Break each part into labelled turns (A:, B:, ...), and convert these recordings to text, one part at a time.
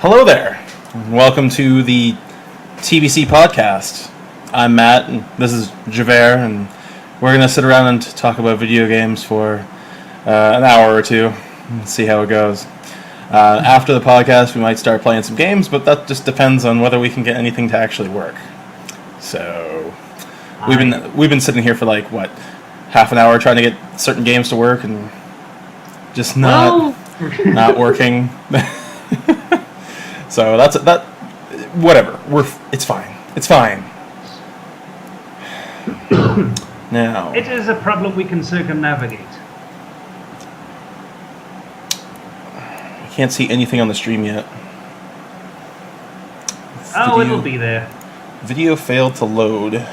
A: Hello there. Welcome to the TBC podcast. I'm Matt, and this is Javer, and we're going to sit around and talk about video games for an hour or two and see how it goes. After the podcast, we might start playing some games, but that just depends on whether we can get anything to actually work. So, we've been sitting here for half an hour trying to get certain games to work, and just not working. So that. Whatever. It's fine. It's fine. Now.
B: It is a problem we can circumnavigate.
A: I can't see anything on the stream yet.
B: It'll be there.
A: Video failed to load.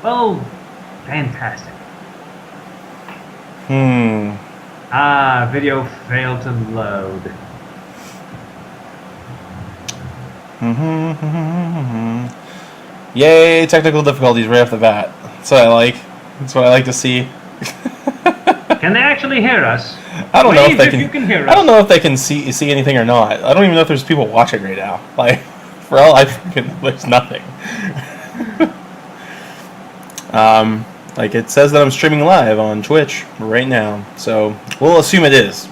B: Oh, fantastic. Video failed to load.
A: Yay, technical difficulties right off the bat. That's what I like. That's what I like to see.
B: Can they actually hear us?
A: I don't know if they
B: can hear us.
A: I don't know if they can see anything or not. I don't even know if there's people watching right now. For all I freaking, there's nothing. It says that I'm streaming live on Twitch right now, so we'll assume it is.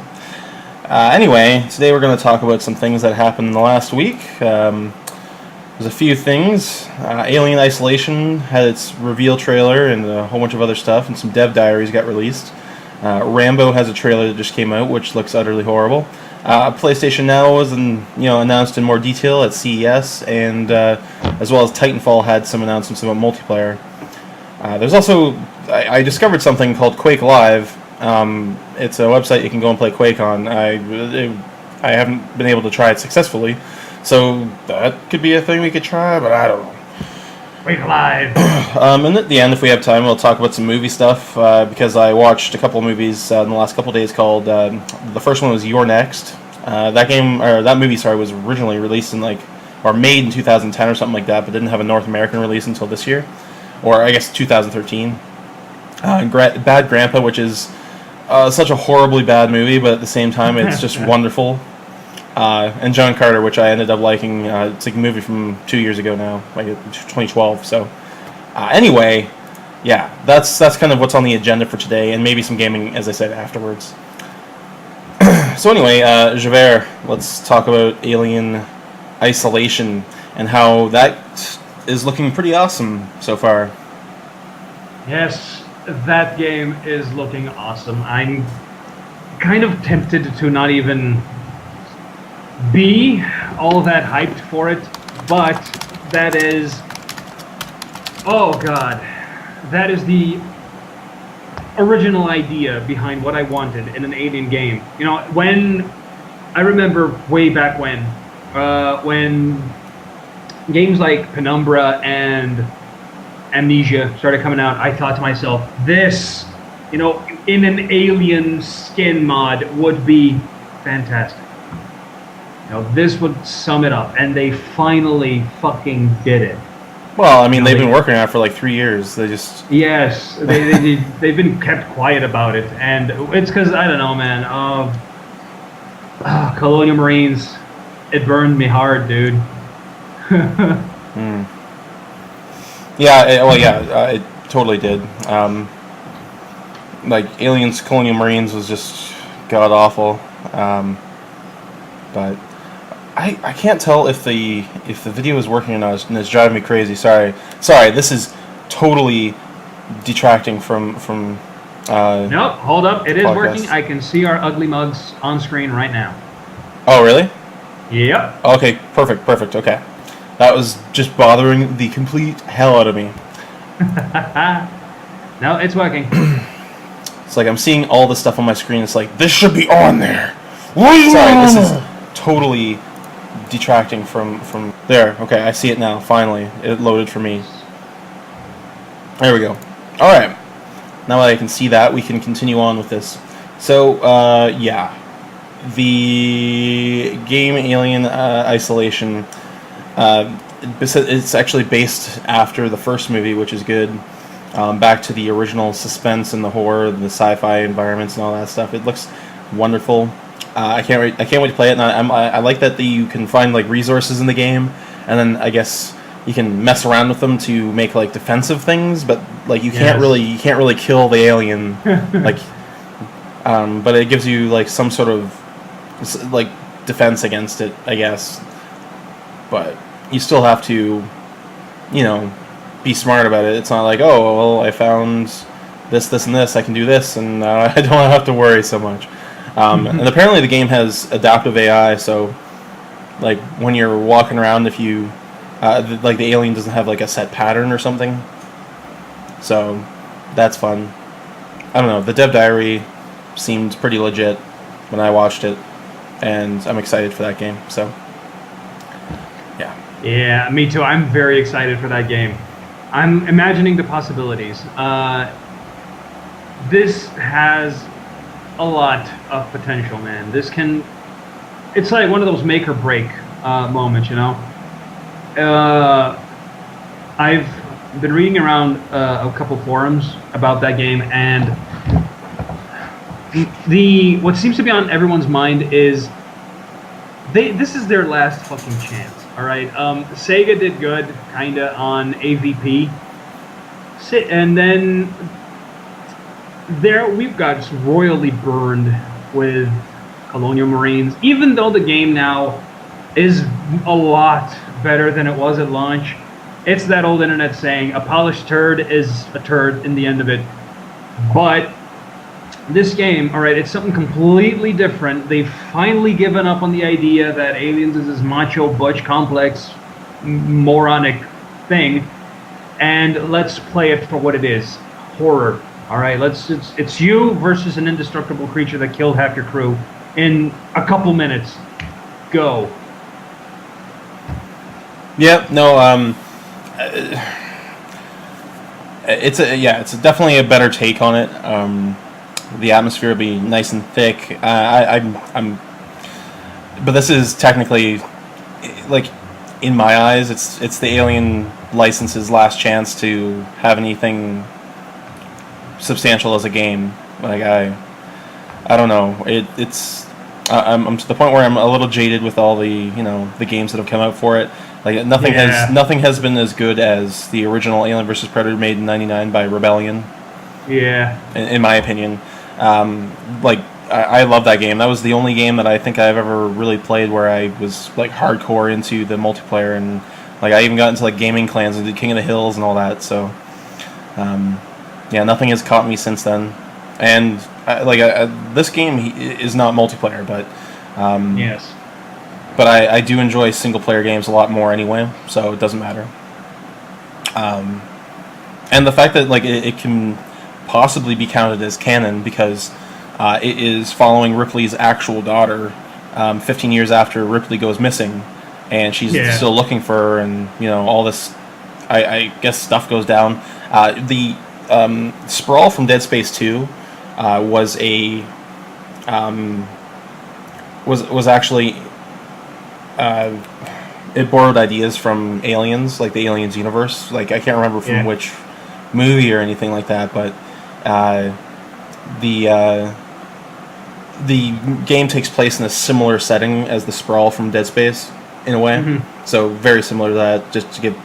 A: Anyway, today we're going to talk about some things that happened in the last week. There's a few things. Alien Isolation had its reveal trailer and a whole bunch of other stuff, and some dev diaries got released. Rambo has a trailer that just came out, which looks utterly horrible. PlayStation Now was announced in more detail at CES, and as well as Titanfall had some announcements about multiplayer. There's also, I discovered something called Quake Live. It's a website you can go and play Quake on. I haven't been able to try it successfully, so that could be a thing we could try, but I don't know.
B: Quake Live.
A: And at the end, if we have time, we'll talk about some movie stuff, because I watched a couple of movies in the last couple of days called, the first one was You're Next. That movie was originally released or made in 2010 or something like that, but didn't have a North American release until this year, or I guess 2013. Bad Grandpa, which is such a horribly bad movie, but at the same time it's just wonderful. And John Carter, which I ended up liking. It's a movie from 2 years ago now, 2012. So anyway, yeah, that's kind of what's on the agenda for today, and maybe some gaming, as I said, afterwards. So anyway, Javer, let's talk about Alien Isolation and how that is looking pretty awesome so far.
B: Yes, that game is looking awesome. I'm kind of tempted to not even be all that hyped for it, but that is... Oh god. That is the original idea behind what I wanted in an Alien game. When... I remember way back when games like Penumbra and Amnesia started coming out, I thought to myself, this, in an Alien skin mod would be fantastic. This would sum it up, and they finally fucking did it.
A: Well, I mean, they've been working on it for 3 years. They just...
B: Yes, they've been kept quiet about it, and it's because, I don't know, man, Colonial Marines, it burned me hard, dude.
A: Yeah, it totally did. Aliens Colonial Marines was just god-awful. But I can't tell if the video is working or not, and it's driving me crazy. Sorry, this is totally detracting from
B: Nope, hold up, it is
A: podcast.
B: working. I can see our ugly mugs on screen right now.
A: Oh, really?
B: Yep.
A: Okay, perfect, okay. That was just bothering the complete hell out of me.
B: No, it's working.
A: It's I'm seeing all the stuff on my screen. It's this should be on there. Sorry, this is totally detracting from there. Okay, I see it now. Finally, it loaded for me. There we go. All right. Now that I can see that, we can continue on with this. So, yeah, the game Alien Isolation. It's actually based after the first movie, which is good. Back to the original suspense and the horror, the sci-fi environments and all that stuff. It looks wonderful. I can't wait to play it. And I like that you can find like resources in the game, and then I guess you can mess around with them to make like defensive things. But like you can't really kill the alien. Like, but it gives you like some sort of like defense against it, I guess. But you still have to, be smart about it. It's not like, oh, well, I found this, and this. I can do this, and I don't have to worry so much. And apparently the game has adaptive AI, so like when you're walking around, if you like the alien doesn't have like a set pattern or something, so that's fun. I don't know. The dev diary seemed pretty legit when I watched it, and I'm excited for that game. So yeah.
B: Yeah, me too. I'm very excited for that game. I'm imagining the possibilities. This has a lot of potential, man. It's like one of those make or break moments, I've been reading around a couple forums about that game, and what seems to be on everyone's mind is this is their last fucking chance. All right, Sega did good, kinda, on AVP, and then we've got just royally burned with Colonial Marines. Even though the game now is a lot better than it was at launch, it's that old internet saying, a polished turd is a turd in the end of it. But this game, all right, it's something completely different. They've finally given up on the idea that Aliens is this macho, butch, complex, moronic thing, and let's play it for what it is: horror. All right, it's you versus an indestructible creature that killed half your crew in a couple minutes. Go.
A: Yeah. No. It's definitely a better take on it. The atmosphere will be nice and thick. But this is technically, like, in my eyes, it's the Alien license's last chance to have anything substantial as a game. Like I don't know. I'm to the point where I'm a little jaded with all the the games that have come out for it. Like nothing has been as good as the original Alien vs Predator made in '99 by Rebellion.
B: Yeah.
A: In my opinion, I love that game. That was the only game that I think I've ever really played where I was like hardcore into the multiplayer, and like I even got into like gaming clans and did King of the Hills and all that. So, nothing has caught me since then. And this game is not multiplayer, but
B: yes.
A: But I do enjoy single player games a lot more anyway, so it doesn't matter. And the fact that like it can possibly be counted as canon because it is following Ripley's actual daughter 15 years after Ripley goes missing, and she's still looking for her, and all this I guess stuff goes down. The Sprawl from Dead Space 2 was actually it borrowed ideas from Aliens, like the Aliens universe. Like I can't remember from which movie or anything like that, but the game takes place in a similar setting as the Sprawl from Dead Space in a way. Mm-hmm. So very similar to that, just to give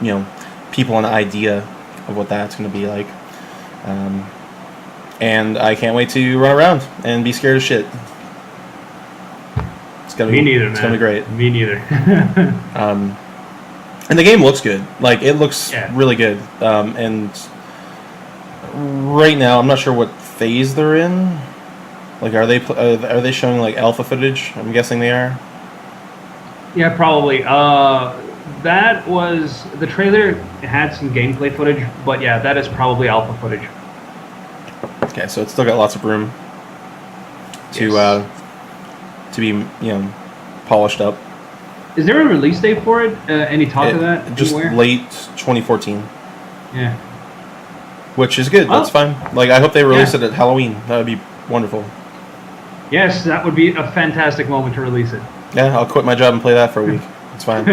A: people an idea of what that's going to be like. And I can't wait to run around and be scared of shit.
B: Me neither, man.
A: It's gonna be great.
B: Me neither.
A: And the game looks good. Like it looks really good. And right now, I'm not sure what phase they're in. Like, are they showing like alpha footage? I'm guessing they are.
B: Yeah, probably. That was the trailer. Had some gameplay footage, but yeah, that is probably alpha footage.
A: Okay, so it's still got lots of room to be polished up.
B: Is there a release date for it? Any talk of that?
A: Just
B: anywhere?
A: Late 2014.
B: Yeah.
A: Which is good. That's fine. Like I hope they release it at Halloween. That would be wonderful.
B: Yes, that would be a fantastic moment to release it.
A: Yeah, I'll quit my job and play that for a week. It's fine.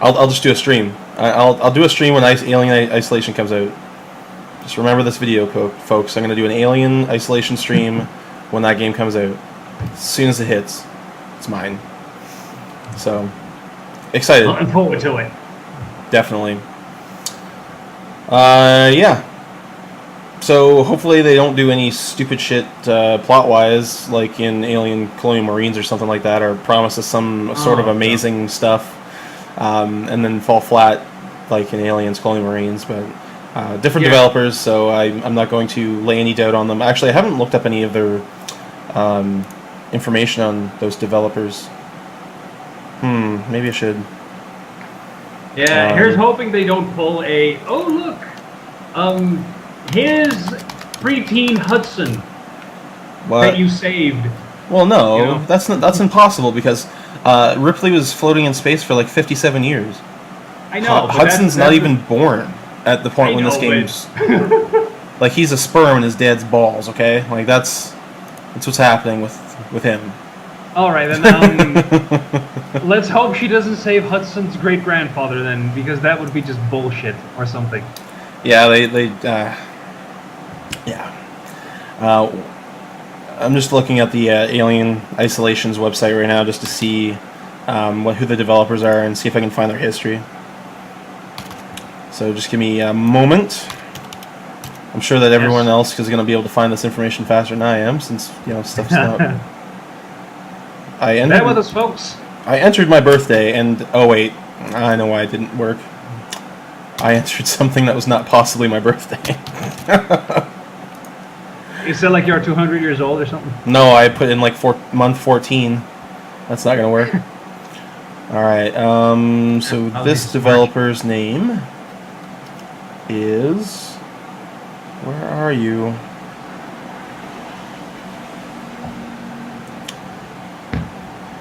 A: I'll just do a stream. I'll do a stream when Alien Isolation comes out. Just remember this video, folks. I'm going to do an Alien Isolation stream when that game comes out. As soon as it hits, it's mine. So, excited.
B: Looking forward to it.
A: Definitely. Yeah. So hopefully they don't do any stupid shit plot-wise, like in Alien Colonial Marines or something like that, or promise us some sort of amazing stuff, and then fall flat like in Aliens Colonial Marines. But different developers, so I'm not going to lay any doubt on them. Actually, I haven't looked up any of their information on those developers. Maybe I should.
B: Yeah, here's hoping they don't pull a, oh look, his preteen Hudson that you saved.
A: Well, no, that's impossible because Ripley was floating in space for like 57 years.
B: I know.
A: Hudson's not even born at the point when this game's like he's a sperm in his dad's balls. Okay, like that's what's happening with him.
B: All right, then. Let's hope she doesn't save Hudson's great grandfather then, because that would be just bullshit or something.
A: Yeah, I'm just looking at the Alien Isolation's website right now just to see who the developers are and see if I can find their history. So just give me a moment. I'm sure that everyone else is going to be able to find this information faster than I am, since stuff's not.
B: Bear with us, folks.
A: I entered my birthday, and oh wait, I know why it didn't work. I entered something that was not possibly my birthday.
B: You said like you're 200 years old or something?
A: No, I put in like month 14. That's not gonna work. All right. So this developer's name is. Where are you?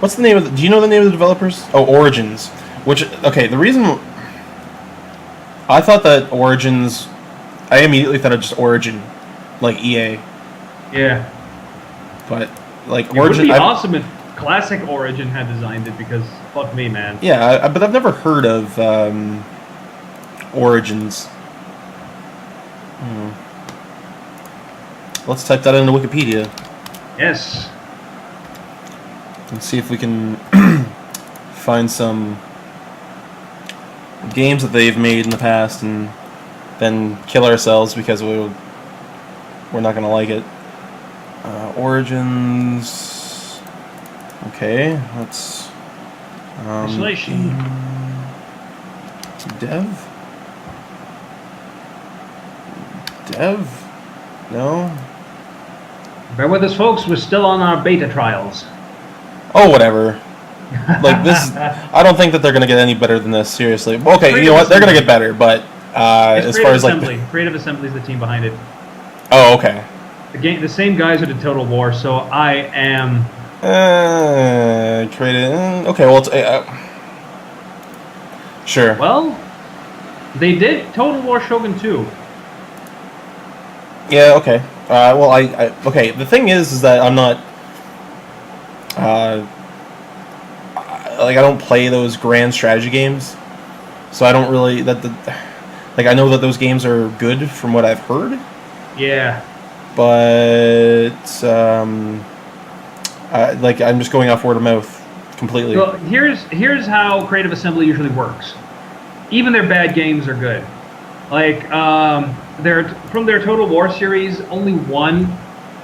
A: What's the name of do you know the name of the developers? Oh, Origins. The reason I thought that Origins, I immediately thought of just Origin, like EA.
B: Yeah.
A: But like
B: Origin, it would be awesome if Classic Origin had designed it, because fuck me, man.
A: Yeah, but I've never heard of Origins. Let's type that into Wikipedia.
B: Yes.
A: Let's see if we can find some games that they've made in the past and then kill ourselves because we're not going to like it. Origins. Okay, let's.
B: Isolation.
A: Dev? No.
B: Bear with us, folks. We're still on our beta trials.
A: Oh, whatever. Like this, I don't think that they're gonna get any better than this. Seriously. Okay, you know what? They're gonna get better, but as far as like
B: Creative Assembly is the team behind it.
A: Oh, okay.
B: The same guys who did Total War, so I am.
A: Okay, well, it's sure.
B: Well, they did Total War Shogun 2.
A: Yeah. Okay. Well, okay. The thing is that I'm not. Like I don't play those grand strategy games, so I don't really like I know that those games are good from what I've heard.
B: Yeah.
A: But like I'm just going off word of mouth completely.
B: Well, here's how Creative Assembly usually works. Even their bad games are good. Like from their Total War series, only one.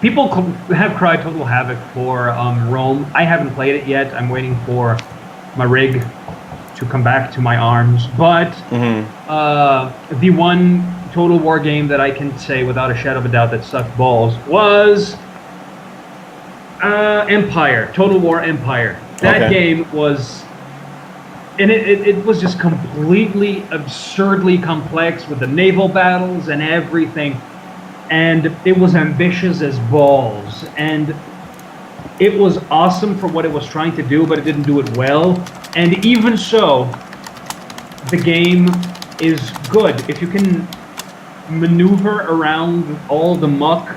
B: People have cried Total Havoc for Rome. I haven't played it yet. I'm waiting for my rig to come back to my arms. But the one Total War game that I can say without a shadow of a doubt that sucked balls was Empire. Total War Empire. That game was... And it was just completely absurdly complex with the naval battles and everything. And it was ambitious as balls. And it was awesome for what it was trying to do, but it didn't do it well. And even so, the game is good. If you can maneuver around all the muck,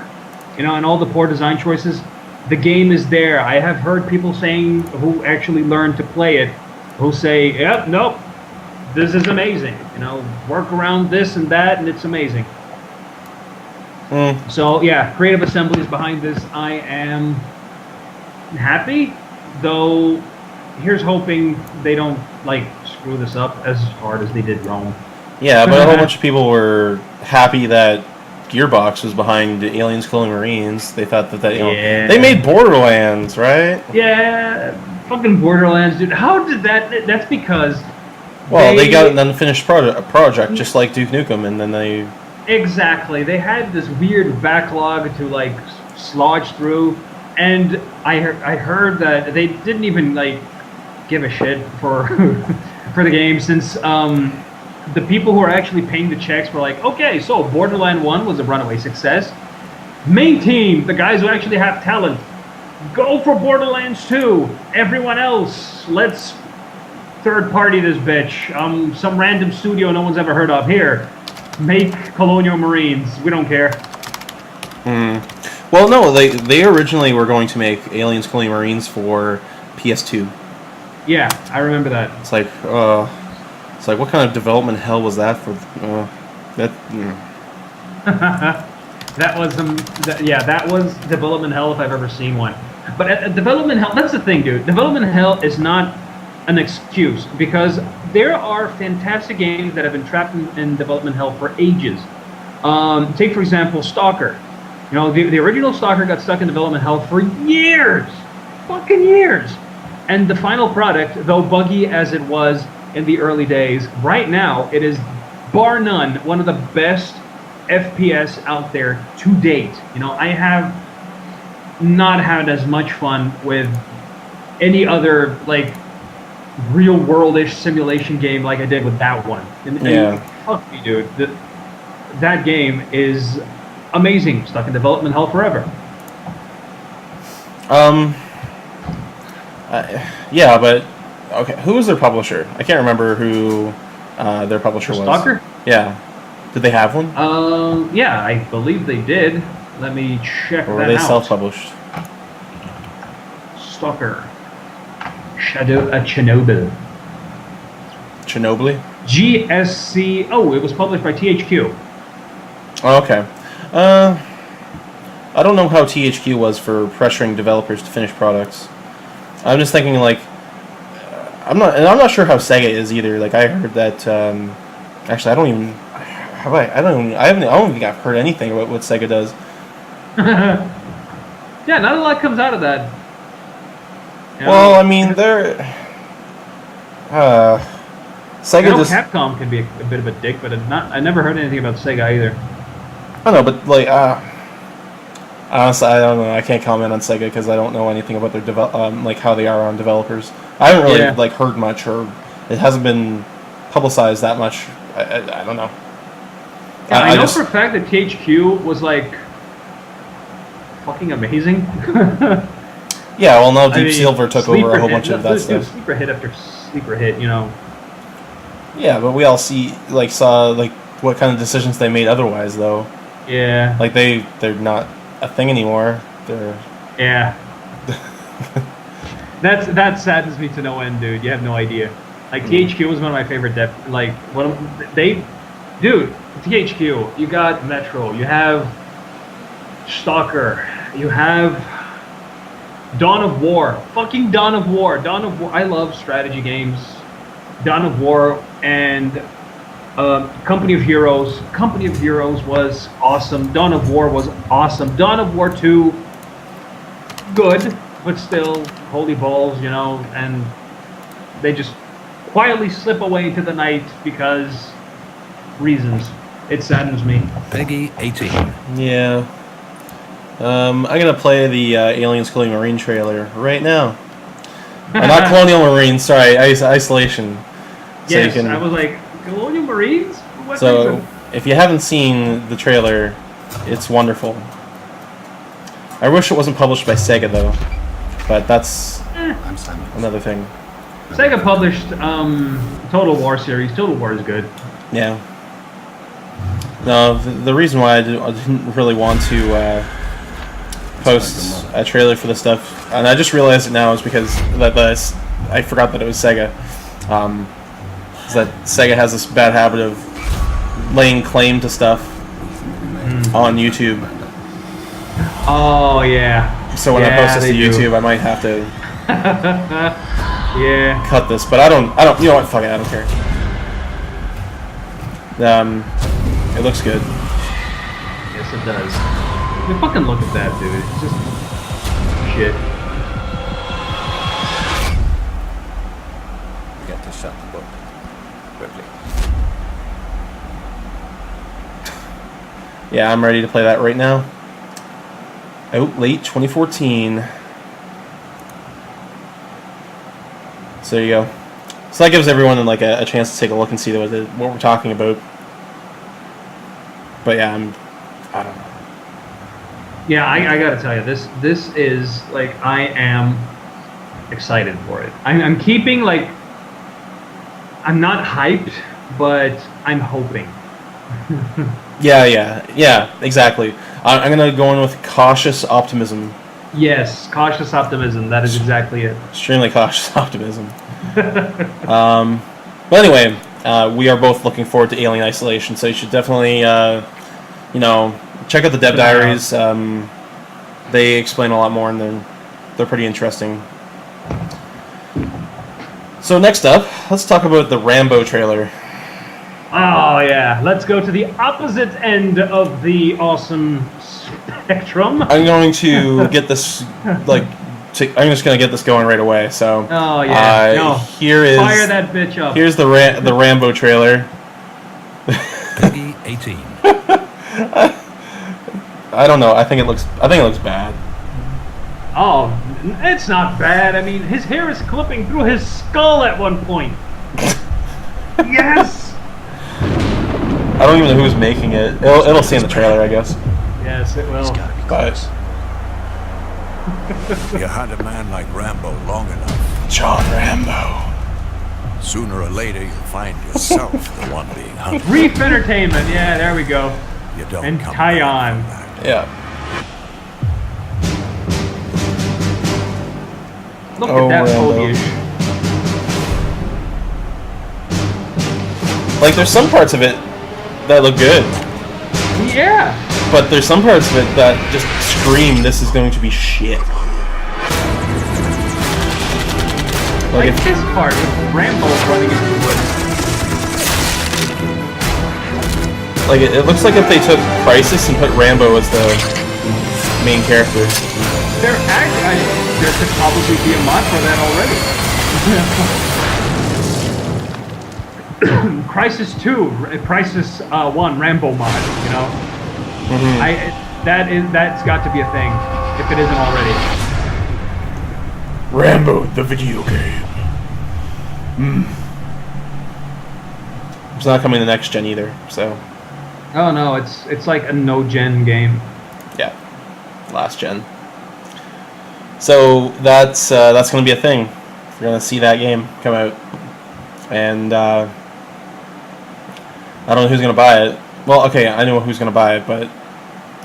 B: and all the poor design choices, the game is there. I have heard people saying, who actually learned to play it, who say, yep, nope, this is amazing. Work around this and that, and it's amazing. So yeah, Creative Assembly is behind this. I am happy, though. Here's hoping they don't like screw this up as hard as they did Rome.
A: Yeah, but a whole bunch of people were happy that Gearbox was behind Aliens Killing Marines. They thought that they made Borderlands, right?
B: Yeah, fucking Borderlands, dude. How did that? That's because.
A: Well, they got an unfinished project, just like Duke Nukem, and then they.
B: Exactly. They had this weird backlog to like slodge through, and I heard that they didn't even like give a shit for for the game, since the people who are actually paying the checks were like, okay, so Borderland 1 was a runaway success. Main team, the guys who actually have talent, go for Borderlands 2. Everyone else, let's third party this bitch. Some random studio no one's ever heard of here. Make Colonial Marines. We don't care.
A: Well, no, they originally were going to make Aliens Killing Marines for PS2.
B: Yeah, I remember that.
A: It's like, what kind of development hell was that for? That.
B: That was that was development hell if I've ever seen one. But development hell, that's the thing, dude. Development hell is not an excuse, because there are fantastic games that have been trapped in development hell for ages. Take for example Stalker. You know, the original Stalker got stuck in development hell for years, fucking years. And the final product, though buggy as it was in the early days, right now it is bar none one of the best FPS out there to date. You know, I have not had as much fun with any other like real world-ish simulation game like I did with that one. And fuck me, dude. That game is amazing. Stuck in development hell forever.
A: Yeah, but okay, who was their publisher? I can't remember who their publisher was.
B: Stalker?
A: Yeah. Did they have one?
B: Yeah, I believe they did. Let me check that out.
A: Or were they self-published?
B: Stalker. Shadow Chernobyl.
A: Chernobyl?
B: GSC. Oh, it was published by THQ.
A: Oh, okay. I don't know how THQ was for pressuring developers to finish products. I'm just thinking like, I'm not sure how Sega is either. Like I heard that. Actually, I don't even. I don't think I've heard anything about what Sega does.
B: Yeah, not a lot comes out of that. You know?
A: Well, I mean, they're. Sega
B: I know
A: just.
B: Capcom can be a bit of a dick, but I never heard anything about Sega either.
A: I don't know, but like, honestly, I don't know. I can't comment on Sega because I don't know anything about their like how they are on developers. I haven't really like heard much, or it hasn't been publicized that much. I don't know.
B: Yeah, I know for a fact that THQ was like fucking amazing.
A: Yeah, well, now Deep Silver took over a whole bunch of that stuff.
B: Sleeper hit after sleeper hit, you know.
A: Yeah, but we all saw like what kind of decisions they made otherwise, though.
B: Yeah.
A: Like they're not a thing anymore. They're.
B: Yeah. that saddens me to no end, dude. You have no idea. Like THQ was one of my favorite dude, THQ, you got Metro, you have Stalker, you have Dawn of War, fucking Dawn of War. I love strategy games. Dawn of War and Company of Heroes. Company of Heroes was awesome. Dawn of War was awesome. Dawn of War 2, good, but still, holy balls, you know, and they just quietly slip away into the night because reasons. It saddens me.
C: Peggy 18.
A: Yeah. I'm gonna play the Aliens Killing Marine trailer right now. Not Colonial Marines, sorry, Isolation. So
B: yes, I was like, Colonial Marines? What reason?
A: If you haven't seen the trailer, it's wonderful. I wish it wasn't published by Sega though, but that's another thing.
B: Sega published Total War series. Total War is good.
A: Yeah. No, the reason why I didn't really want to post a trailer for this stuff, and I just realized it now, is because I forgot that it was Sega. Is that Sega has this bad habit of laying claim to stuff on YouTube.
B: Oh yeah.
A: So when I post this to YouTube, I might have to cut this. But I don't. You know what? Fuck it. I don't care. It looks good.
B: Yes, it does. I mean, fucking look at that, dude. It's just shit.
C: Get to shut the book quickly.
A: Yeah, I'm ready to play that right now. Out late 2014. So there you go. So that gives everyone like a chance to take a look and see what we're talking about. But yeah, I don't know.
B: Yeah, I gotta tell you, this is like, I am excited for it. I'm keeping like, I'm not hyped, but I'm hoping.
A: Yeah, exactly. I'm gonna go in with cautious optimism.
B: Yes, cautious optimism. That is exactly it.
A: Extremely cautious optimism. But anyway, we are both looking forward to Alien Isolation, so you should definitely, check out the Dev Diaries. They explain a lot more, and they're pretty interesting. So next up, let's talk about the Rambo trailer.
B: Oh yeah, let's go to the opposite end of the awesome spectrum.
A: I'm going to get this, I'm just going to get this going right away. So,
B: oh yeah, fire that bitch up.
A: Here's the Rambo trailer.
C: Peggy 18.
A: I don't know. I think it looks bad.
B: Oh, it's not bad. I mean, his hair is clipping through his skull at one point. Yes.
A: I don't even know who's making it. It'll say in the trailer, I guess.
B: Yes, it will.
C: It's gotta be close. You hunt a man like Rambo long enough,
A: John Rambo.
C: sooner or later you'll find yourself the one being hunted.
B: Brief entertainment. Yeah, there we go.
C: You don't
B: And
C: come
B: tie
C: back
B: on.
C: from that.
A: Yeah.
B: Look at that
A: Rambo.
B: foliage.
A: Like, there's some parts of it that look good,
B: Yeah.
A: but there's some parts of it that just scream, this is going to be shit.
B: Like this part with Rambo running into the woods.
A: Like, it looks like if they took Crisis and put Rambo as the main character.
B: There could probably be a mod for that already. Crisis 2, Crisis 1, Rambo mod, you know? That's got to be a thing, if it isn't already.
A: Rambo, the video game. It's not coming to next gen either, so
B: Oh no, it's like a no-gen game.
A: yeah, last gen. So that's going to be a thing. You're going to see that game come out, and I don't know who's going to buy it. Well, okay, I know who's going to buy it, but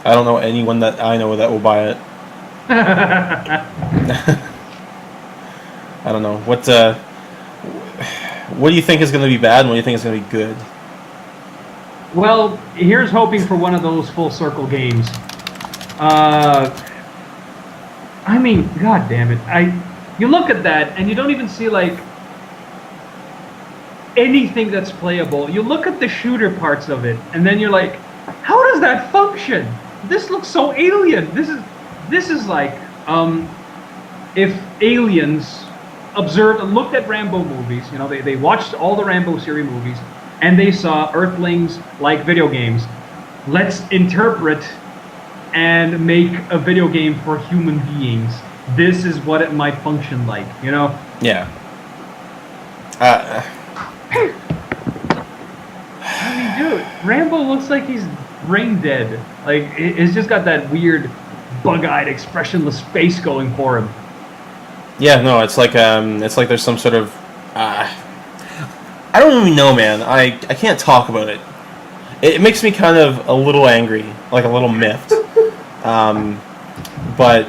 A: I don't know anyone that I know that will buy it. I don't know what do you think is going to be bad, and what do you think is going to be good?
B: Well, here's hoping for one of those full circle games. I mean, god damn it. You look at that and you don't even see like anything that's playable. You look at the shooter parts of it and then you're like, how does that function? This looks so alien. This is like if aliens observed and looked at Rambo movies, you know, they watched all the Rambo series movies and they saw Earthlings like video games. Let's interpret and make a video game for human beings. This is what it might function like, you know?
A: Yeah.
B: I mean, dude, Rambo looks like he's brain dead. Like, it's just got that weird, bug-eyed, expressionless face going for him.
A: Yeah, no, it's like there's some sort of I don't even know, man. I can't talk about it. It makes me kind of a little angry, like a little miffed. But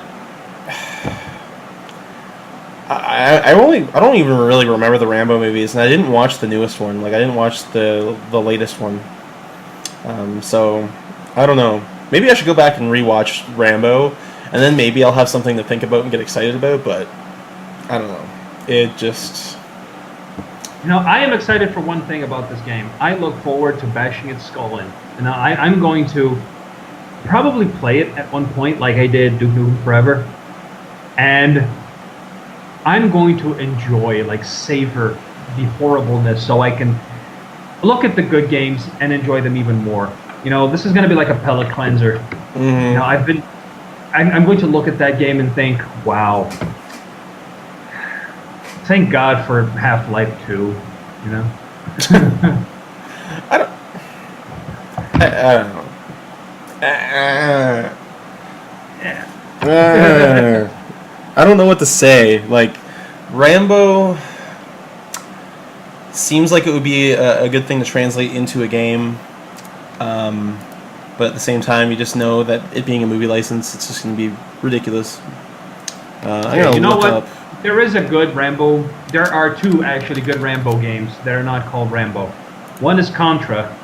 A: I don't even really remember the Rambo movies, and I didn't watch the newest one. Like, I didn't watch the latest one. So I don't know. Maybe I should go back and rewatch Rambo, and then maybe I'll have something to think about and get excited about. But I don't know. It just.
B: I am excited for one thing about this game. I look forward to bashing its skull in. I'm going to probably play it at one point, like I did Duke Nukem Forever, and I'm going to enjoy, like, savor the horribleness, so I can look at the good games and enjoy them even more. This is going to be like a palate cleanser.
A: Mm-hmm.
B: I'm going to look at that game and think, wow. Thank God for Half-Life 2,
A: I don't know. I don't know what to say. Like, Rambo seems like it would be a good thing to translate into a game. But at the same time, you just know that it being a movie license, it's just going to be ridiculous. I'm going to look up.
B: There is a good Rambo. There are two actually good Rambo games that are not called Rambo. One is Contra,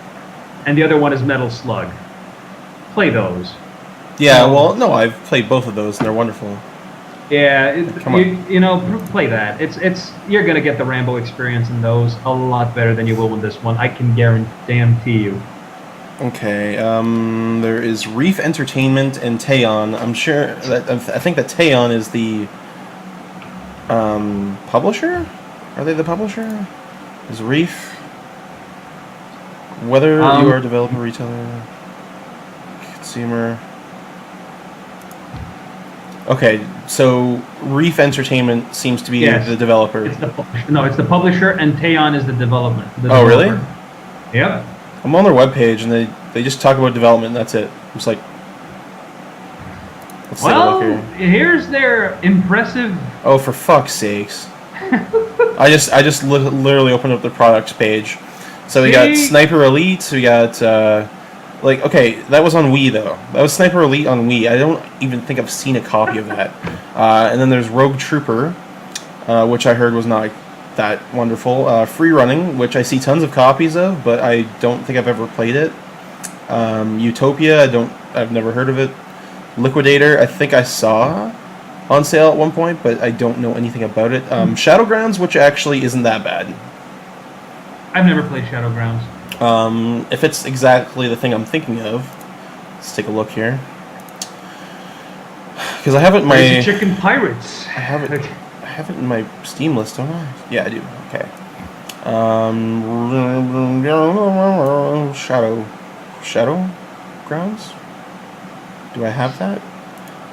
B: and the other one is Metal Slug. Play those.
A: Yeah, well, no, I've played both of those, and they're wonderful.
B: Yeah, play that. It's you're gonna get the Rambo experience in those a lot better than you will with this one. I can guarantee you.
A: Okay, there is Reef Entertainment and Teon. I'm sure that I think that Teon is the publisher. Are they the publisher? Is Reef? Whether you are a developer, retailer, consumer. Okay, so Reef Entertainment seems to be the developer.
B: It's the publisher, and Teon is the development.
A: Oh, really?
B: Yep.
A: I'm on their webpage, and they just talk about development, and that's it. I'm just like, let's take a look here.
B: Here's their impressive...
A: Oh, for fuck's sakes. I just literally opened up the products page. So we got Sniper Elite, we got... okay, that was on Wii, though. That was Sniper Elite on Wii. I don't even think I've seen a copy of that. And then there's Rogue Trooper, which I heard was not that wonderful. Free Running, which I see tons of copies of, but I don't think I've ever played it. Utopia, I've never heard of it. Liquidator, I think I saw on sale at one point, but I don't know anything about it. Shadowgrounds, which actually isn't that bad.
B: I've never played Shadowgrounds.
A: If it's exactly the thing I'm thinking of, let's take a look here. Because I have it in my...
B: Crazy Chicken Pirates.
A: I have it in my Steam list, don't I? Yeah, I do. Okay. Shadowgrounds? Do I have that?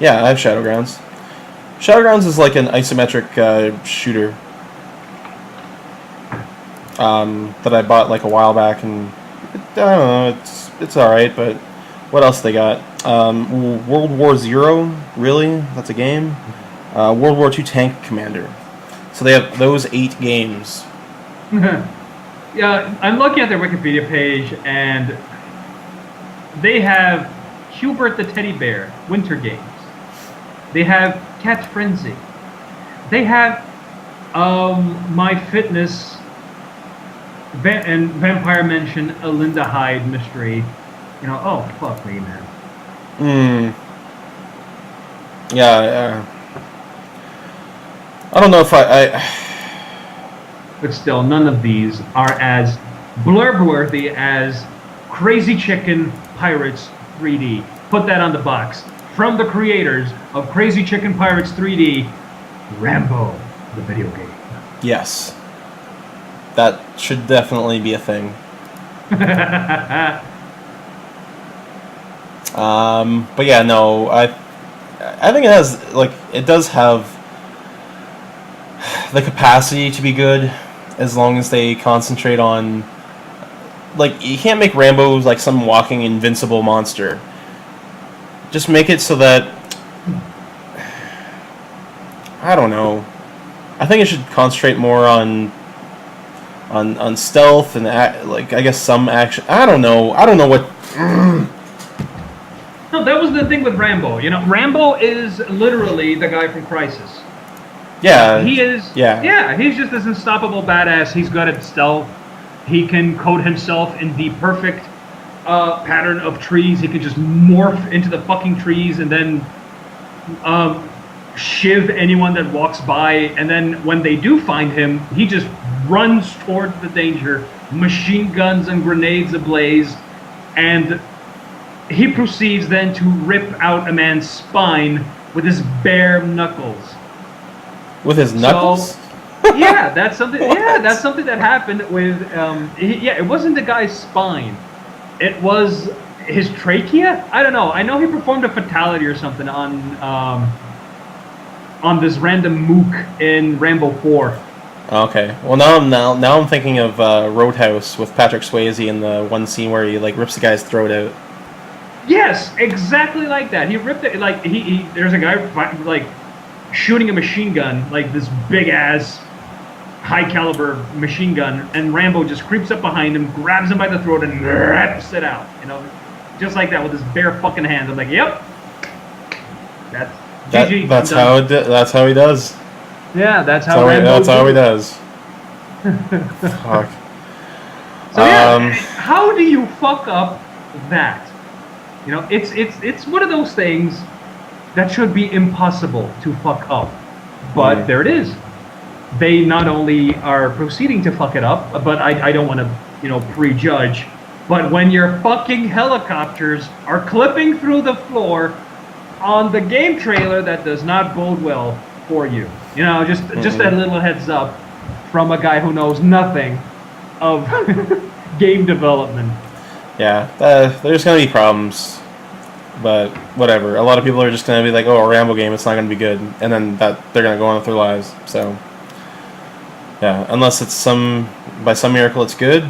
A: Yeah, I have Shadowgrounds. Shadowgrounds is like an isometric shooter that I bought like a while back, and I don't know, it's alright, but what else they got? World War Zero, really? That's a game? World War II Tank Commander. So they have those 8 games.
B: Yeah, I'm looking at their Wikipedia page, and they have Hubert the Teddy Bear, Winter Games. They have Cat Frenzy. They have My Fitness and Vampire Mansion, a Linda Hyde mystery. Oh, fuck me, man.
A: Yeah, I don't know if I...
B: But still, none of these are as blurb-worthy as Crazy Chicken Pirates 3D. Put that on the box. From the creators of Crazy Chicken Pirates 3D, Rambo, the video game.
A: Yes. That should definitely be a thing. But yeah, no, I think it has, like, it does have the capacity to be good, as long as they concentrate on, like, you can't make Rambo like some walking invincible monster. Just make it so that, I don't know, I think it should concentrate more on stealth and like, I guess some action. I don't know what.
B: No, that was the thing with Rambo. Rambo is literally the guy from Crisis.
A: Yeah.
B: He is.
A: Yeah.
B: Yeah, he's just this unstoppable badass. He's good at stealth. He can coat himself in the perfect pattern of trees. He could just morph into the fucking trees and then shiv anyone that walks by. And then when they do find him, he just runs towards the danger, machine guns and grenades ablaze, and he proceeds then to rip out a man's spine with his bare knuckles.
A: With his knuckles?
B: Yeah, that's something.
A: What?
B: Yeah, that's something that happened with. It wasn't the guy's spine. It was his trachea. I don't know. I know he performed a fatality or something on this random mook in Rambo 4.
A: Okay. Well, now I'm thinking of Roadhouse with Patrick Swayze in the one scene where he like rips the guy's throat out.
B: Yes, exactly like that. He ripped it. Like he there's a guy like shooting a machine gun, like this big ass high caliber machine gun, and Rambo just creeps up behind him, grabs him by the throat, and rips it out. You know, just like that with his bare fucking hands. I'm like, yep, that's GG.
A: That's how he does.
B: Yeah, that's how
A: he does. Fuck.
B: So yeah, how do you fuck up that? You know, it's one of those things that should be impossible to fuck up, but there it is. They not only are proceeding to fuck it up, but I don't want to, prejudge, but when your fucking helicopters are clipping through the floor on the game trailer, that does not bode well for you. You know, just that little heads up from a guy who knows nothing of game development.
A: Yeah, there's gonna be problems, but whatever. A lot of people are just gonna be like, "Oh, a Rambo game, it's not gonna be good," and then they're gonna go on with their lives. So, yeah, unless it's by some miracle it's good,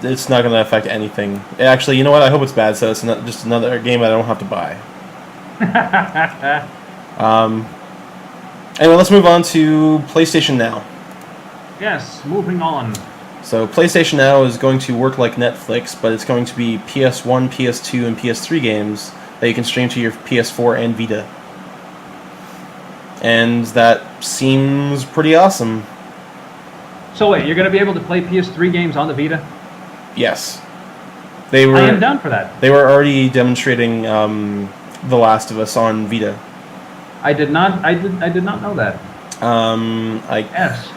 A: it's not gonna affect anything. Actually, you know what? I hope it's bad, so it's not just another game I don't have to buy. Anyway, let's move on to PlayStation Now.
B: Yes, moving on.
A: So PlayStation Now is going to work like Netflix, but it's going to be PS1, PS2, and PS3 games that you can stream to your PS4 and Vita. And that seems pretty awesome.
B: So wait, you're going to be able to play PS3 games on the Vita?
A: Yes.
B: I am down for that.
A: They were already demonstrating The Last of Us on Vita.
B: I did not know that.
A: Yes.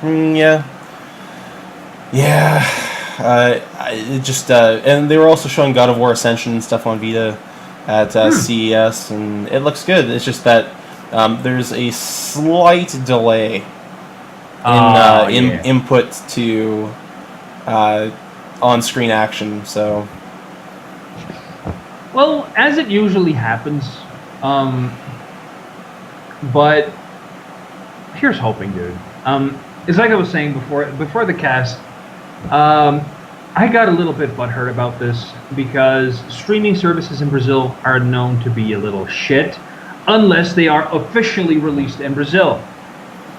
A: Yeah. And they were also showing God of War Ascension and stuff on Vita at CES, and it looks good. It's just that there's a slight delay in input to on-screen action. So,
B: well, as it usually happens, but here's hoping, dude. It's like I was saying before the cast. I got a little bit butthurt about this because streaming services in Brazil are known to be a little shit unless they are officially released in Brazil.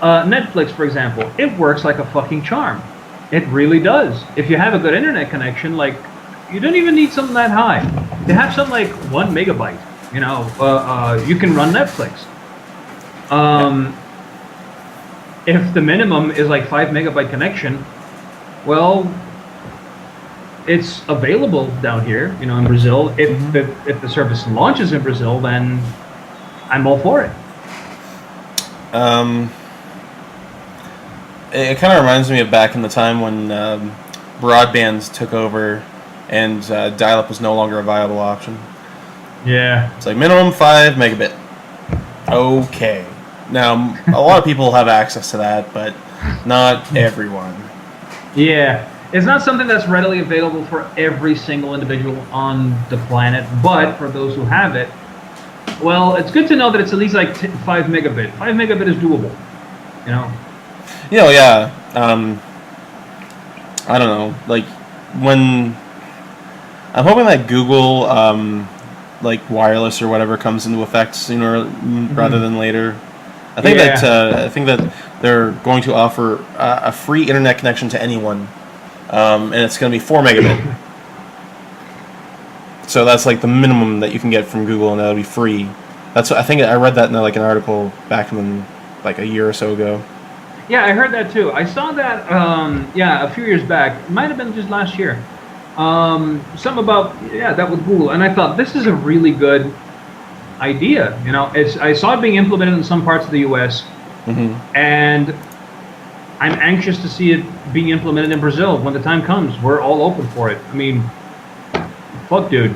B: Netflix, for example, it works like a fucking charm. It really does. If you have a good internet connection, like, you don't even need something that high. You have something like 1 megabyte, you can run Netflix. If the minimum is like 5 megabyte connection, well, it's available down here, in Brazil. If the service launches in Brazil, then I'm all for it.
A: It kind of reminds me of back in the time when broadband took over and dial-up was no longer a viable option.
B: Yeah.
A: It's like minimum 5 megabit. Okay. Now, a lot of people have access to that, but not everyone.
B: Yeah. It's not something that's readily available for every single individual on the planet, but for those who have it, well, it's good to know that it's at least like 5 megabit. 5 megabit is doable,
A: Yeah. I don't know. Like, when... I'm hoping that Google, like, wireless or whatever comes into effect sooner rather than later. I think that they're going to offer a free internet connection to anyone. And it's going to be 4 megabit. So that's like the minimum that you can get from Google, and that'll be free. I think I read that in like an article back in like a year or so ago.
B: Yeah, I heard that too. I saw that a few years back. It might have been just last year. Something about that with Google, and I thought this is a really good idea. I saw it being implemented in some parts of the U.S. And I'm anxious to see it being implemented in Brazil when the time comes. We're all open for it. I mean, fuck, dude.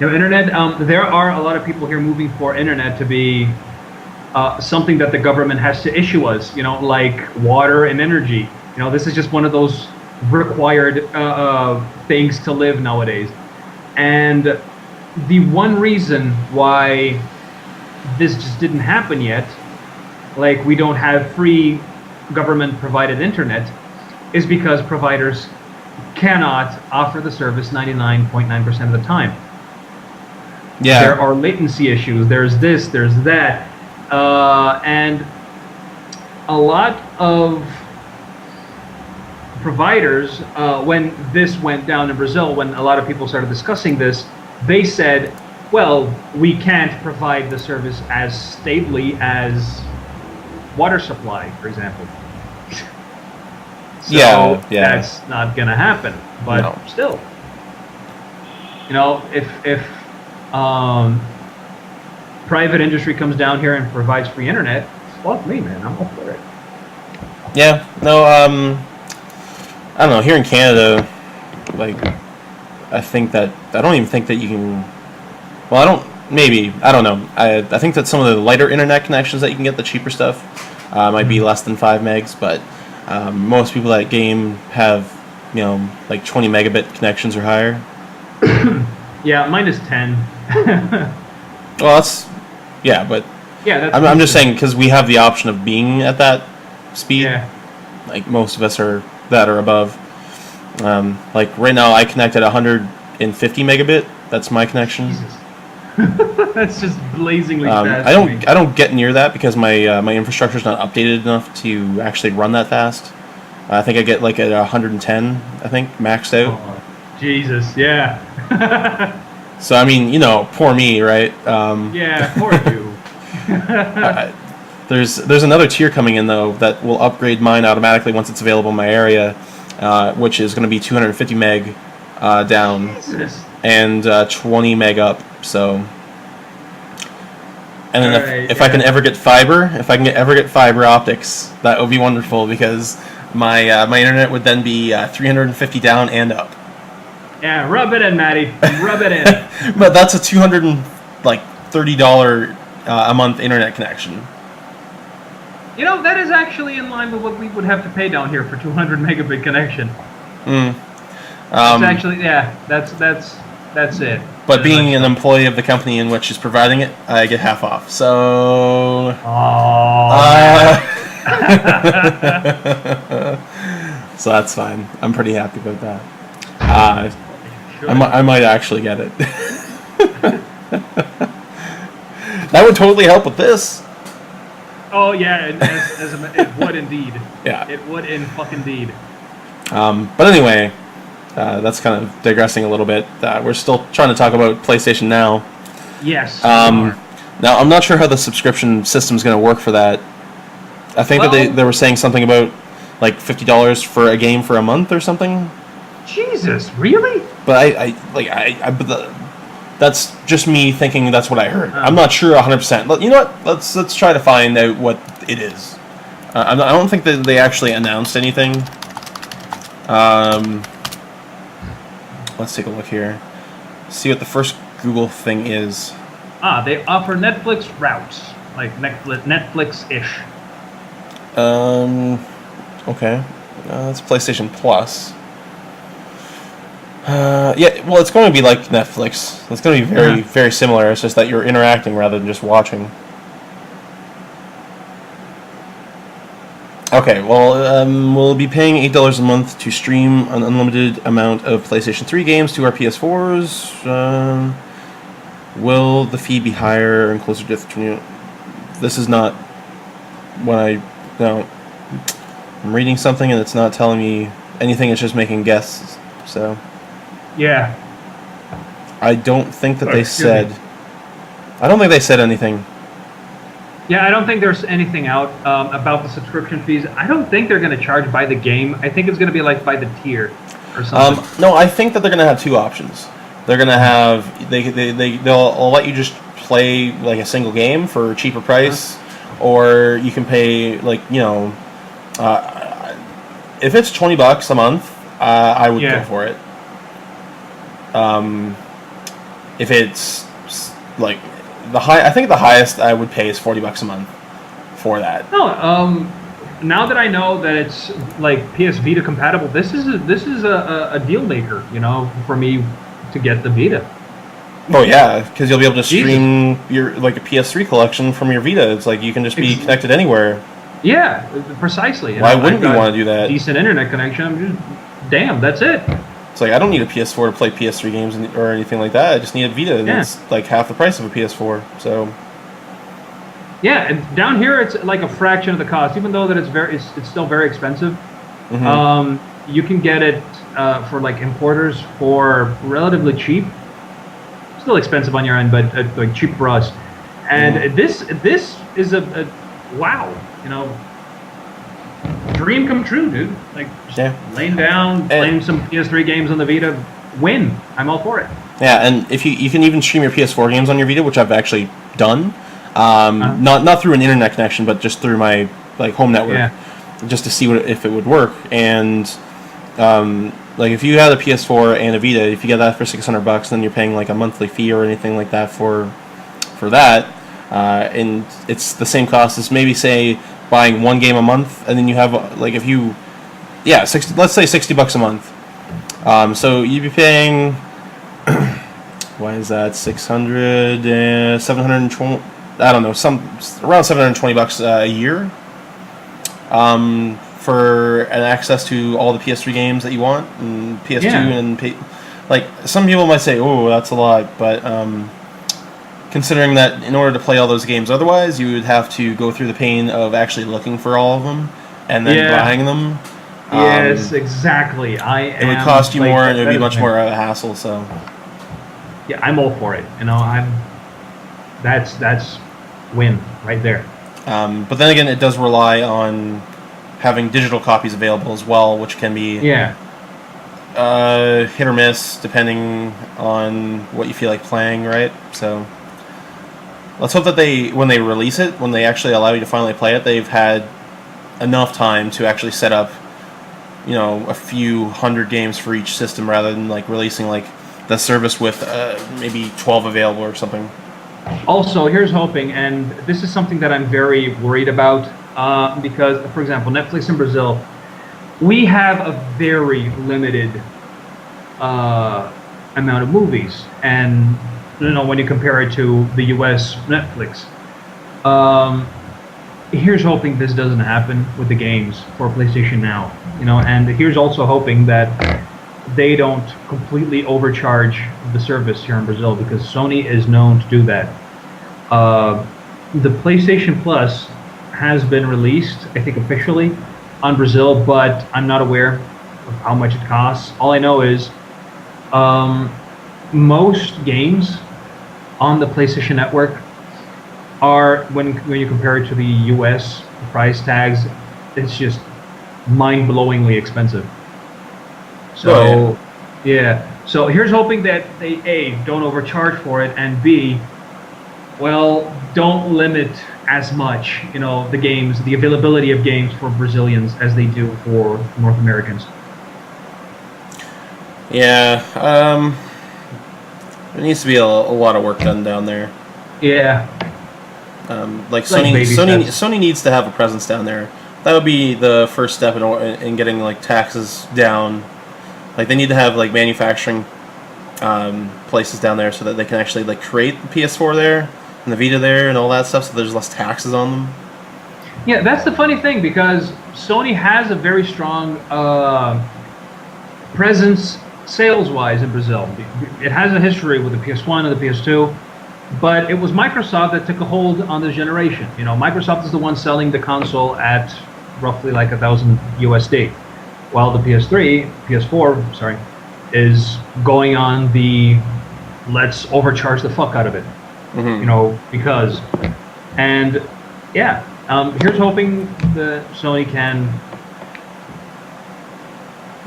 B: Internet. There are a lot of people here moving for internet to be something that the government has to issue us. Like water and energy. This is just one of those required things to live nowadays. And the one reason why this just didn't happen yet, like we don't have free government-provided internet, is because providers cannot offer the service 99.9% of the time.
A: Yeah.
B: There are latency issues. There's this, there's that. And a lot of providers, when this went down in Brazil, when a lot of people started discussing this, they said, well, we can't provide the service as stably as water supply, for example. So that's not going to happen. But still, if private industry comes down here and provides free internet, fuck me, man, I'm all for it.
A: Yeah, no, I don't know. Here in Canada, like, I don't even think that you can. Well, I don't. Maybe I don't know. I think that some of the lighter internet connections that you can get, the cheaper stuff, might be less than 5 megs. But most people that game have, like 20 megabit connections or higher.
B: Yeah, mine is 10.
A: Well, that's but I'm just saying because we have the option of being at that speed.
B: Yeah.
A: Like most of us are that or above. Like right now, I connect at 150 megabit. That's my connection.
B: Jesus. That's just blazingly fast.
A: I don't get near that because my my infrastructure is not updated enough to actually run that fast. I think I get like at 110. I think maxed out.
B: Oh, Jesus, yeah.
A: So I mean, poor me, right?
B: Yeah, poor you.
A: There's another tier coming in though that will upgrade mine automatically once it's available in my area, which is going to be 250 meg down.
B: Jesus.
A: And 20 meg up. So, and then if I can ever get fiber, fiber optics, that would be wonderful because my my internet would then be 350 down and up.
B: Yeah, rub it in, Matty. Rub it in.
A: But that's a $230 a month internet connection.
B: That is actually in line with what we would have to pay down here for 200 megabit connection. That's actually, that's it.
A: But being an employee of the company in which is providing it, I get half off. So. So that's fine. I'm pretty happy about that. I might actually get it. That would totally help with this.
B: Oh yeah, it would indeed.
A: Yeah.
B: It would in fucking indeed.
A: But anyway. That's kind of digressing a little bit. We're still trying to talk about PlayStation Now.
B: Yes.
A: Now, I'm not sure how the subscription system is going to work for that. I think that they were saying something about like $50 for a game for a month or something.
B: Jesus, really?
A: But that's just me thinking that's what I heard. I'm not sure 100%. You know what? Let's try to find out what it is. I don't think that they actually announced anything. Let's take a look here. See what the first Google thing is.
B: They offer Netflix routes, like Netflix-ish.
A: Okay. That's PlayStation Plus. Well, it's going to be like Netflix. It's going to be very, very similar. It's just that you're interacting rather than just watching. Okay, well, we'll be paying $8 a month to stream an unlimited amount of PlayStation 3 games to our PS4s. Will the fee be higher and closer to the... This is not what I... No. I'm reading something and it's not telling me anything. It's just making guesses. So...
B: Yeah.
A: I don't think that they said... I don't think they said anything.
B: Yeah, I don't think there's anything out about the subscription fees. I don't think they're going to charge by the game. I think it's going to be like by the tier. or something?
A: No, I think that they're going to have two options. They're going to have they'll let you just play like a single game for a cheaper price, or you can pay like if it's $20 a month, I would go for it. If it's like I think the highest I would pay is $40 a month for that.
B: No, now that I know that it's like PS Vita compatible, this is a deal maker, for me to get the Vita.
A: Oh yeah, because you'll be able to stream your like a PS3 collection from your Vita. It's like you can just be connected anywhere.
B: Yeah, precisely.
A: Why wouldn't you want to do that?
B: Decent internet connection. I'm just, damn, that's it.
A: It's like I don't need a PS4 to play PS3 games or anything like that. I just need a Vita, and it's like half the price of a PS4. So.
B: Yeah, and down here it's like a fraction of the cost, even though that it's still very expensive.
A: Mm-hmm.
B: You can get it for like importers for relatively cheap. Still expensive on your end, but like cheap for us. And this is a wow, dream come true, dude. Like just laying down, playing some PS3 games on the Vita, win. I'm all for it. Yeah,
A: and if you can even stream your PS4 games on your Vita, which I've actually done. Not through an internet connection, but just through my like home network, just to see if it would work. And like if you had a PS4 and a Vita, if you get that for $600, then you're paying like a monthly fee or anything like that for that, and it's the same cost as maybe say buying one game a month, and then you have like if you let's say $60 a month. So you'd be paying why is that 600 720. I don't know, around $720 a year for an access to all the PS3 games that you want and PS2 and like some people might say, oh, that's a lot, but considering that in order to play all those games otherwise, you would have to go through the pain of actually looking for all of them and then buying them.
B: Yes, exactly.
A: It would cost you more, and it would be much more of a hassle. So
B: yeah, I'm all for it. That's win right there.
A: But then again, it does rely on having digital copies available as well, which can be hit or miss depending on what you feel like playing, right? So let's hope that when they release it, when they actually allow you to finally play it, they've had enough time to actually set up, a few hundred games for each system rather than like releasing like the service with maybe 12 available or something.
B: Also, here's hoping, and this is something that I'm very worried about, because, for example, Netflix in Brazil, we have a very limited amount of movies, and when you compare it to the U.S. Netflix. Here's hoping this doesn't happen with the games for PlayStation Now, and here's also hoping that they don't completely overcharge the service here in Brazil, because Sony is known to do that. The PlayStation Plus has been released, I think officially, on Brazil, but I'm not aware of how much it costs. All I know is most games on the PlayStation Network are, when you compare it to the US price tags, it's just mind-blowingly expensive. So, so here's hoping that they, A, don't overcharge for it, and B, don't limit as much, the games, the availability of games for Brazilians as they do for North Americans.
A: Yeah, there needs to be a lot of work done down there.
B: Yeah.
A: Sony needs to have a presence down there. That would be the first step in getting like taxes down. Like they need to have like manufacturing places down there so that they can actually like create the PS4 there and the Vita there and all that stuff, so there's less taxes on them.
B: Yeah, that's the funny thing, because Sony has a very strong presence sales-wise in Brazil. It has a history with the PS1 and the PS2, but it was Microsoft that took a hold on this generation. Microsoft is the one selling the console at roughly like $1,000 USD, while the PS4 is going on the let's overcharge the fuck out of it. Because, and here's hoping that Sony can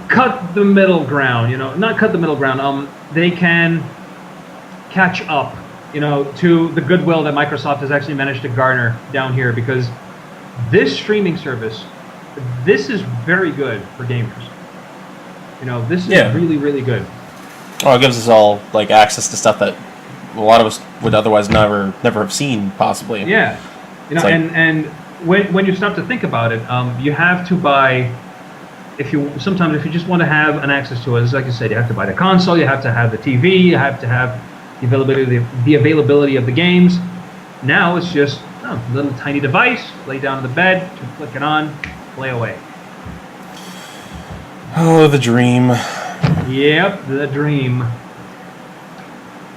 B: cut the middle ground. Not cut the middle ground. They can catch up, to the goodwill that Microsoft has actually managed to garner down here, because this streaming service, this is very good for gamers. This is really, really good.
A: Oh, it gives us all like access to stuff that a lot of us would otherwise never have seen, possibly.
B: Yeah, and when you stop to think about it, you have to buy. If you just want to have an access to it, it's like you said, you have to buy the console, you have to have the TV, you have to have the availability of the games. Now it's just a little tiny device, lay down on the bed, click it on, play away.
A: Oh, the dream.
B: Yep, the dream.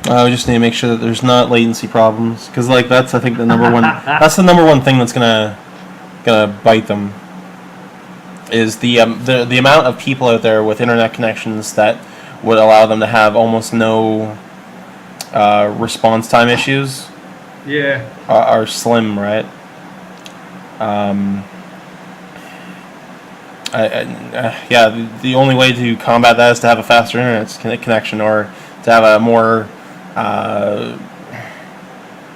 A: We just need to make sure that there's not latency problems, because that's I think the number one. That's the number one thing that's gonna bite them. Is the amount of people out there with internet connections that would allow them to have almost no response time issues.
B: Yeah.
A: Are slim, right? The only way to combat that is to have a faster internet connection, or to have a more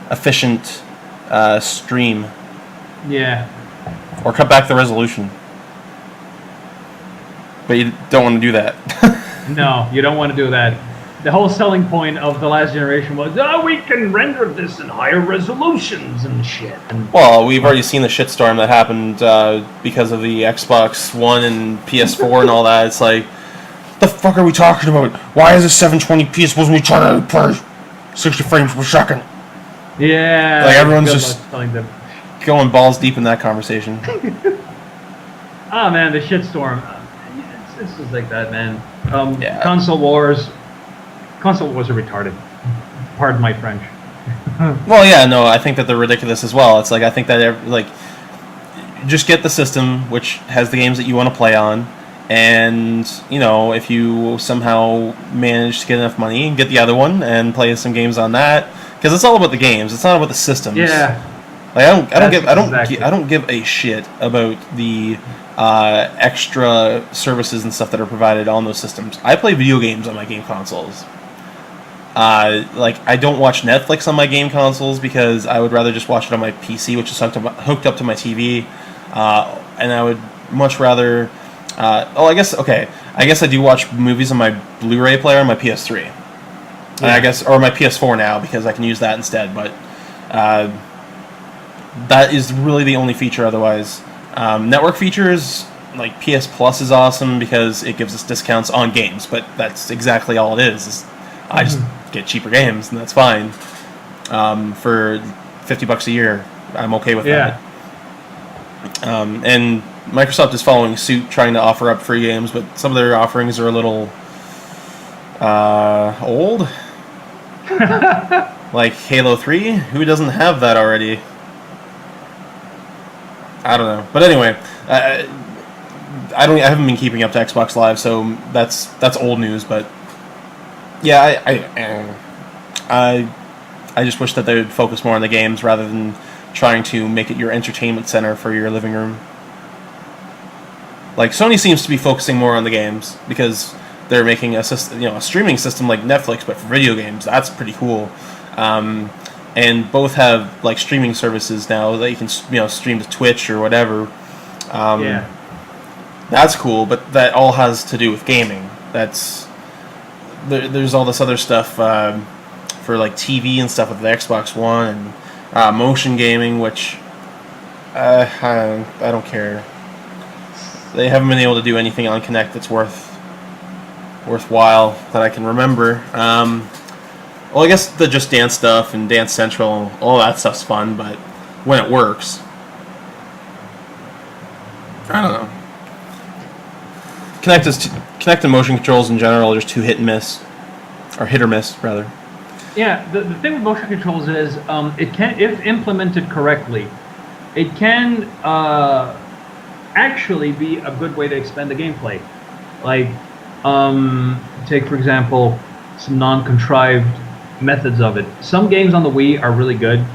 A: efficient stream.
B: Yeah.
A: Or cut back the resolution. But you don't want to do that.
B: No, you don't want to do that. The whole selling point of the last generation was, we can render this in higher resolutions and shit.
A: Well, we've already seen the shitstorm that happened because of the Xbox One and PS4 and all that. It's like, the fuck are we talking about? Why is a 720p supposed to be trying to play 60 frames per second?
B: Yeah.
A: Like, everyone's just going balls deep in that conversation.
B: Oh, man, the shitstorm. It's just like that, man. Console wars are retarded. Pardon my French.
A: Well, yeah, no, I think that they're ridiculous as well. It's like, I think that, just get the system, which has the games that you want to play on, and, if you somehow manage to get enough money, get the other one and play some games on that, because it's all about the games. It's not about the systems.
B: Yeah.
A: Like, I don't give a shit about the extra services and stuff that are provided on those systems. I play video games on my game consoles. I don't watch Netflix on my game consoles because I would rather just watch it on my PC, which is hooked up to my TV. And I would much rather. I guess I do watch movies on my Blu-ray player on my PS3. Yeah. And or my PS4 now, because I can use that instead. But that is really the only feature. Otherwise, network features like PS Plus is awesome because it gives us discounts on games. But that's exactly all it is I just get cheaper games, and that's fine. For $50 a year, I'm okay with that. And Microsoft is following suit, trying to offer up free games, but some of their offerings are a little old. Like Halo 3, who doesn't have that already? I don't know, but anyway, I haven't been keeping up to Xbox Live, so that's old news. But yeah, I just wish that they would focus more on the games rather than trying to make it your entertainment center for your living room. Like, Sony seems to be focusing more on the games because they're making a streaming system like Netflix, but for video games. That's pretty cool. And both have like streaming services now that you can stream to Twitch or whatever. That's cool, but that all has to do with gaming. There's all this other stuff for like TV and stuff with the Xbox One and motion gaming, which I don't care. They haven't been able to do anything on Kinect that's worthwhile that I can remember. Well, I guess the Just Dance stuff and Dance Central, all that stuff's fun, but when it works, I don't know. Kinect and motion controls in general are just too hit or miss, rather.
B: Yeah, the thing with motion controls is it can, if implemented correctly, it can actually be a good way to expand the gameplay. Like, take for example some non-contrived methods of it. Some games on the Wii are really good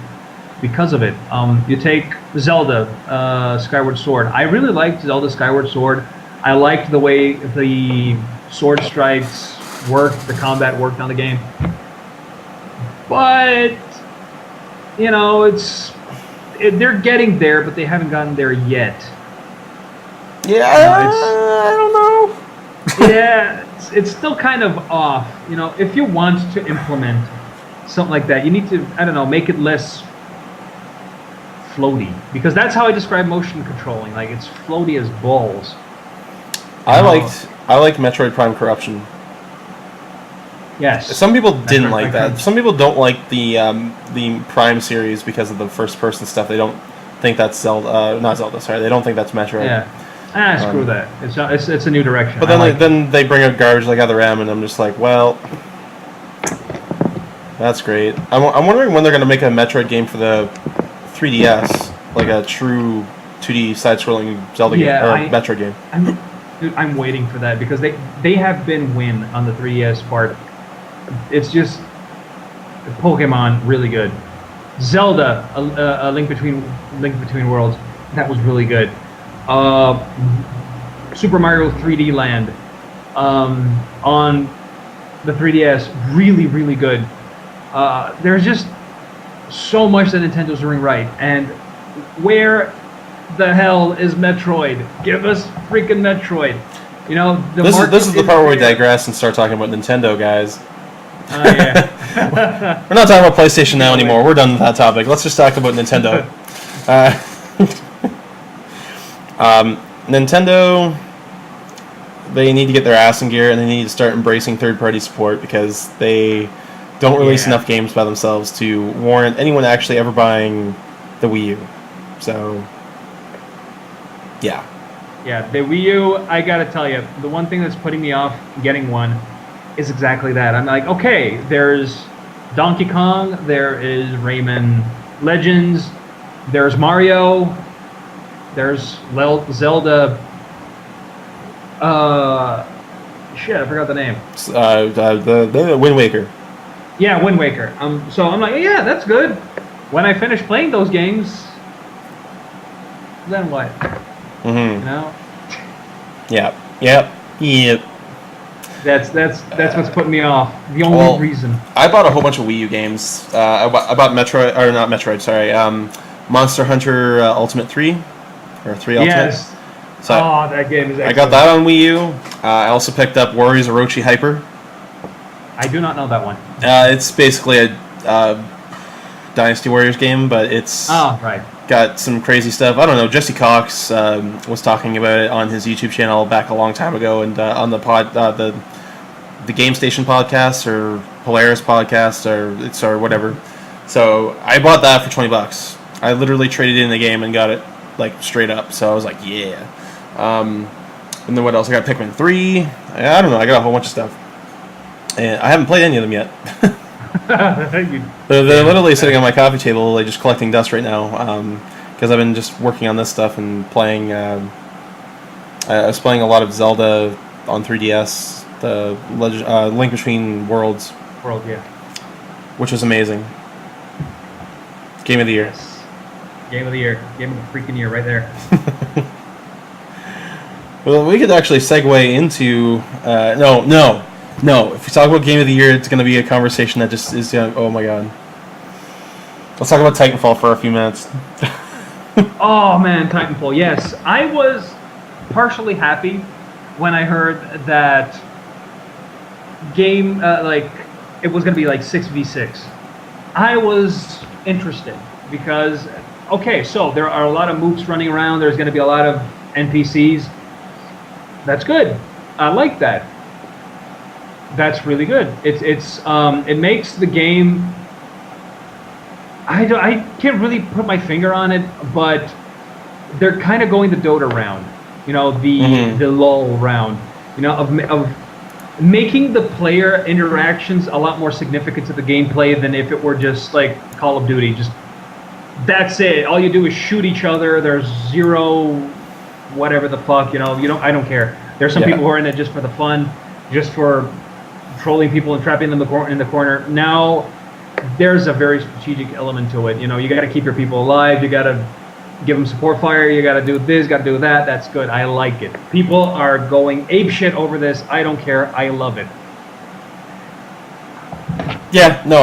B: because of it. You take Zelda Skyward Sword. I really liked Zelda Skyward Sword I liked the way the sword strikes worked, the combat worked on the game. But you know, they're getting there, but they haven't gotten there yet.
A: Yeah, I don't know.
B: Yeah, it's still kind of off. You know, if you want to implement something like that, you need to, I don't know, make it less floaty, because that's how I describe motion controlling. Like, it's floaty as balls.
A: I liked Metroid Prime Corruption.
B: Yes.
A: Some people didn't
B: Metroid
A: like
B: Prime.
A: that. Some people don't like the Prime series because of the first person stuff. They don't think that's Zelda. Not Zelda. Sorry, they don't think that's Metroid.
B: Yeah. Screw that. It's a new direction.
A: But then they bring up garbage like Other M, and I'm just like, well, that's great. I'm wondering when they're going to make a Metroid game for the 3DS, like a true 2D side-scrolling Zelda game or Metroid game.
B: I'm waiting for that, because they have been win on the 3DS part. It's just Pokemon really good. Zelda, a Link Between Worlds, that was really good. Super Mario 3D Land on the 3DS, really, really good. There's just so much that Nintendo's doing right. And where the hell is Metroid? Give us freaking Metroid. You know,
A: this is the part where we digress and start talking about Nintendo, guys.
B: Yeah.
A: We're not talking about PlayStation now anymore. We're done with that topic. Let's just talk about Nintendo. Nintendo, they need to get their ass in gear, and they need to start embracing third-party support, because they don't release enough games by themselves to warrant anyone actually ever buying the Wii U. So, yeah.
B: Yeah, the Wii U, I gotta tell you, the one thing that's putting me off getting one is exactly that. I'm like, okay, there's Donkey Kong, there is Rayman Legends, there's Mario, there's Zelda. Shit, I forgot the name.
A: The Wind Waker.
B: Yeah, Wind Waker. So I'm like, yeah, that's good. When I finish playing those games, then what?
A: Mm-hmm.
B: You know?
A: Yep.
B: That's what's putting me off. The only reason.
A: I bought a whole bunch of Wii U games. I bought Metroid, or not Metroid, sorry. Monster Hunter Ultimate 3, or 3 Ultimate.
B: Yes.
A: So
B: that game is excellent.
A: I got that on Wii U. I also picked up Warriors Orochi Hyper.
B: I do not know that one.
A: It's basically a Dynasty Warriors game, but it's got some crazy stuff. I don't know. Jesse Cox was talking about it on his YouTube channel back a long time ago, and on the the Game Station podcast or Polaris podcast or whatever. So I bought that for $20. I literally traded in the game and got it like straight up. So I was like, yeah. And then what else? I got Pikmin 3. I don't know. I got a whole bunch of stuff. And I haven't played any of them yet. They're literally sitting on my coffee table, like just collecting dust right now. Because I've been just working on this stuff and playing. I was playing a lot of Zelda on 3DS, the Link Between Worlds. Which was amazing. Game of the year.
B: Yes. Game of the year. Game of the freaking year, right there.
A: Well, we could actually segue into no. If we talk about Game of the Year, it's going to be a conversation that just is oh my god. Let's talk about Titanfall for a few minutes.
B: Oh man, Titanfall. Yes, I was partially happy when I heard that game it was going to be like 6v6. I was interested because so there are a lot of mooks running around. There's going to be a lot of NPCs. That's good. I like that. That's really good. It makes the game. I can't really put my finger on it, but they're kind of going the Dota round, the LOL round, of making the player interactions a lot more significant to the gameplay than if it were just like Call of Duty. Just that's it. All you do is shoot each other. There's zero, whatever the fuck, I don't care. There's some people who are in it just for the fun, just for trolling people and trapping them in the corner. Now, there's a very strategic element to it. You got to keep your people alive. You got to give them support fire. You got to do this, got to do that. That's good. I like it. People are going ape shit over this. I don't care. I love it.
A: Yeah, no,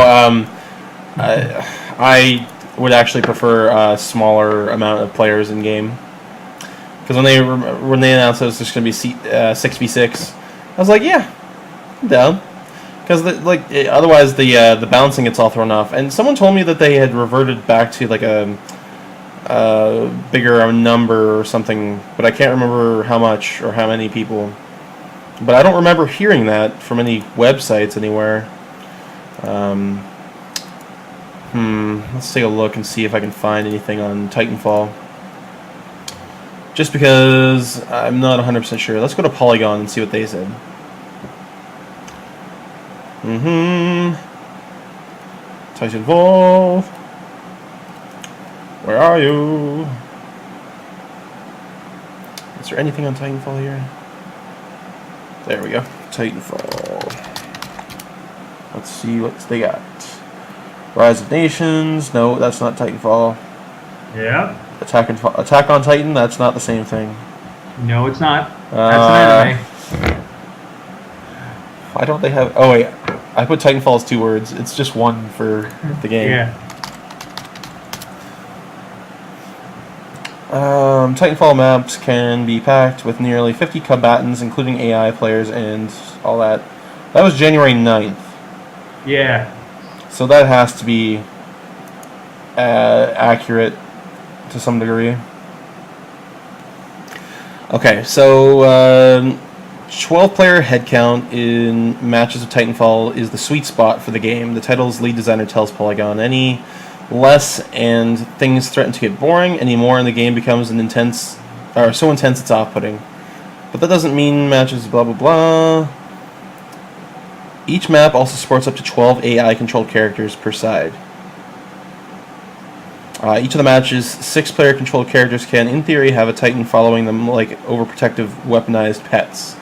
A: I would actually prefer a smaller amount of players in game. Because when they announced it was just going to be 6v6, I was like, yeah, I'm down. Because otherwise the balancing gets all thrown off. And someone told me that they had reverted back to like a bigger number or something, but I can't remember how much or how many people. But I don't remember hearing that from any websites anywhere. Let's take a look and see if I can find anything on Titanfall. Just because I'm not 100% sure. Let's go to Polygon and see what they said. Titanfall. Where are you? Is there anything on Titanfall here? There we go. Titanfall. Let's see what they got. Rise of Nations. No, that's not Titanfall.
B: Yeah.
A: Attack on Titan. That's not the same thing.
B: No, it's not. That's an anime.
A: Why don't they have... Oh, wait. I put Titanfall as 2 words. It's just one for the game.
B: Yeah.
A: Titanfall maps can be packed with nearly 50 combatants, including AI players and all that. That was January 9th.
B: Yeah.
A: So that has to be accurate to some degree. Okay, so 12-player headcount in matches of Titanfall is the sweet spot for the game. The title's lead designer tells Polygon any less and things threaten to get boring. Any more and the game becomes so intense it's off-putting. But that doesn't mean matches blah blah blah. Each map also supports up to 12 AI-controlled characters per side. Each of the matches, 6-player controlled characters can, in theory, have a Titan following them like overprotective, weaponized pets.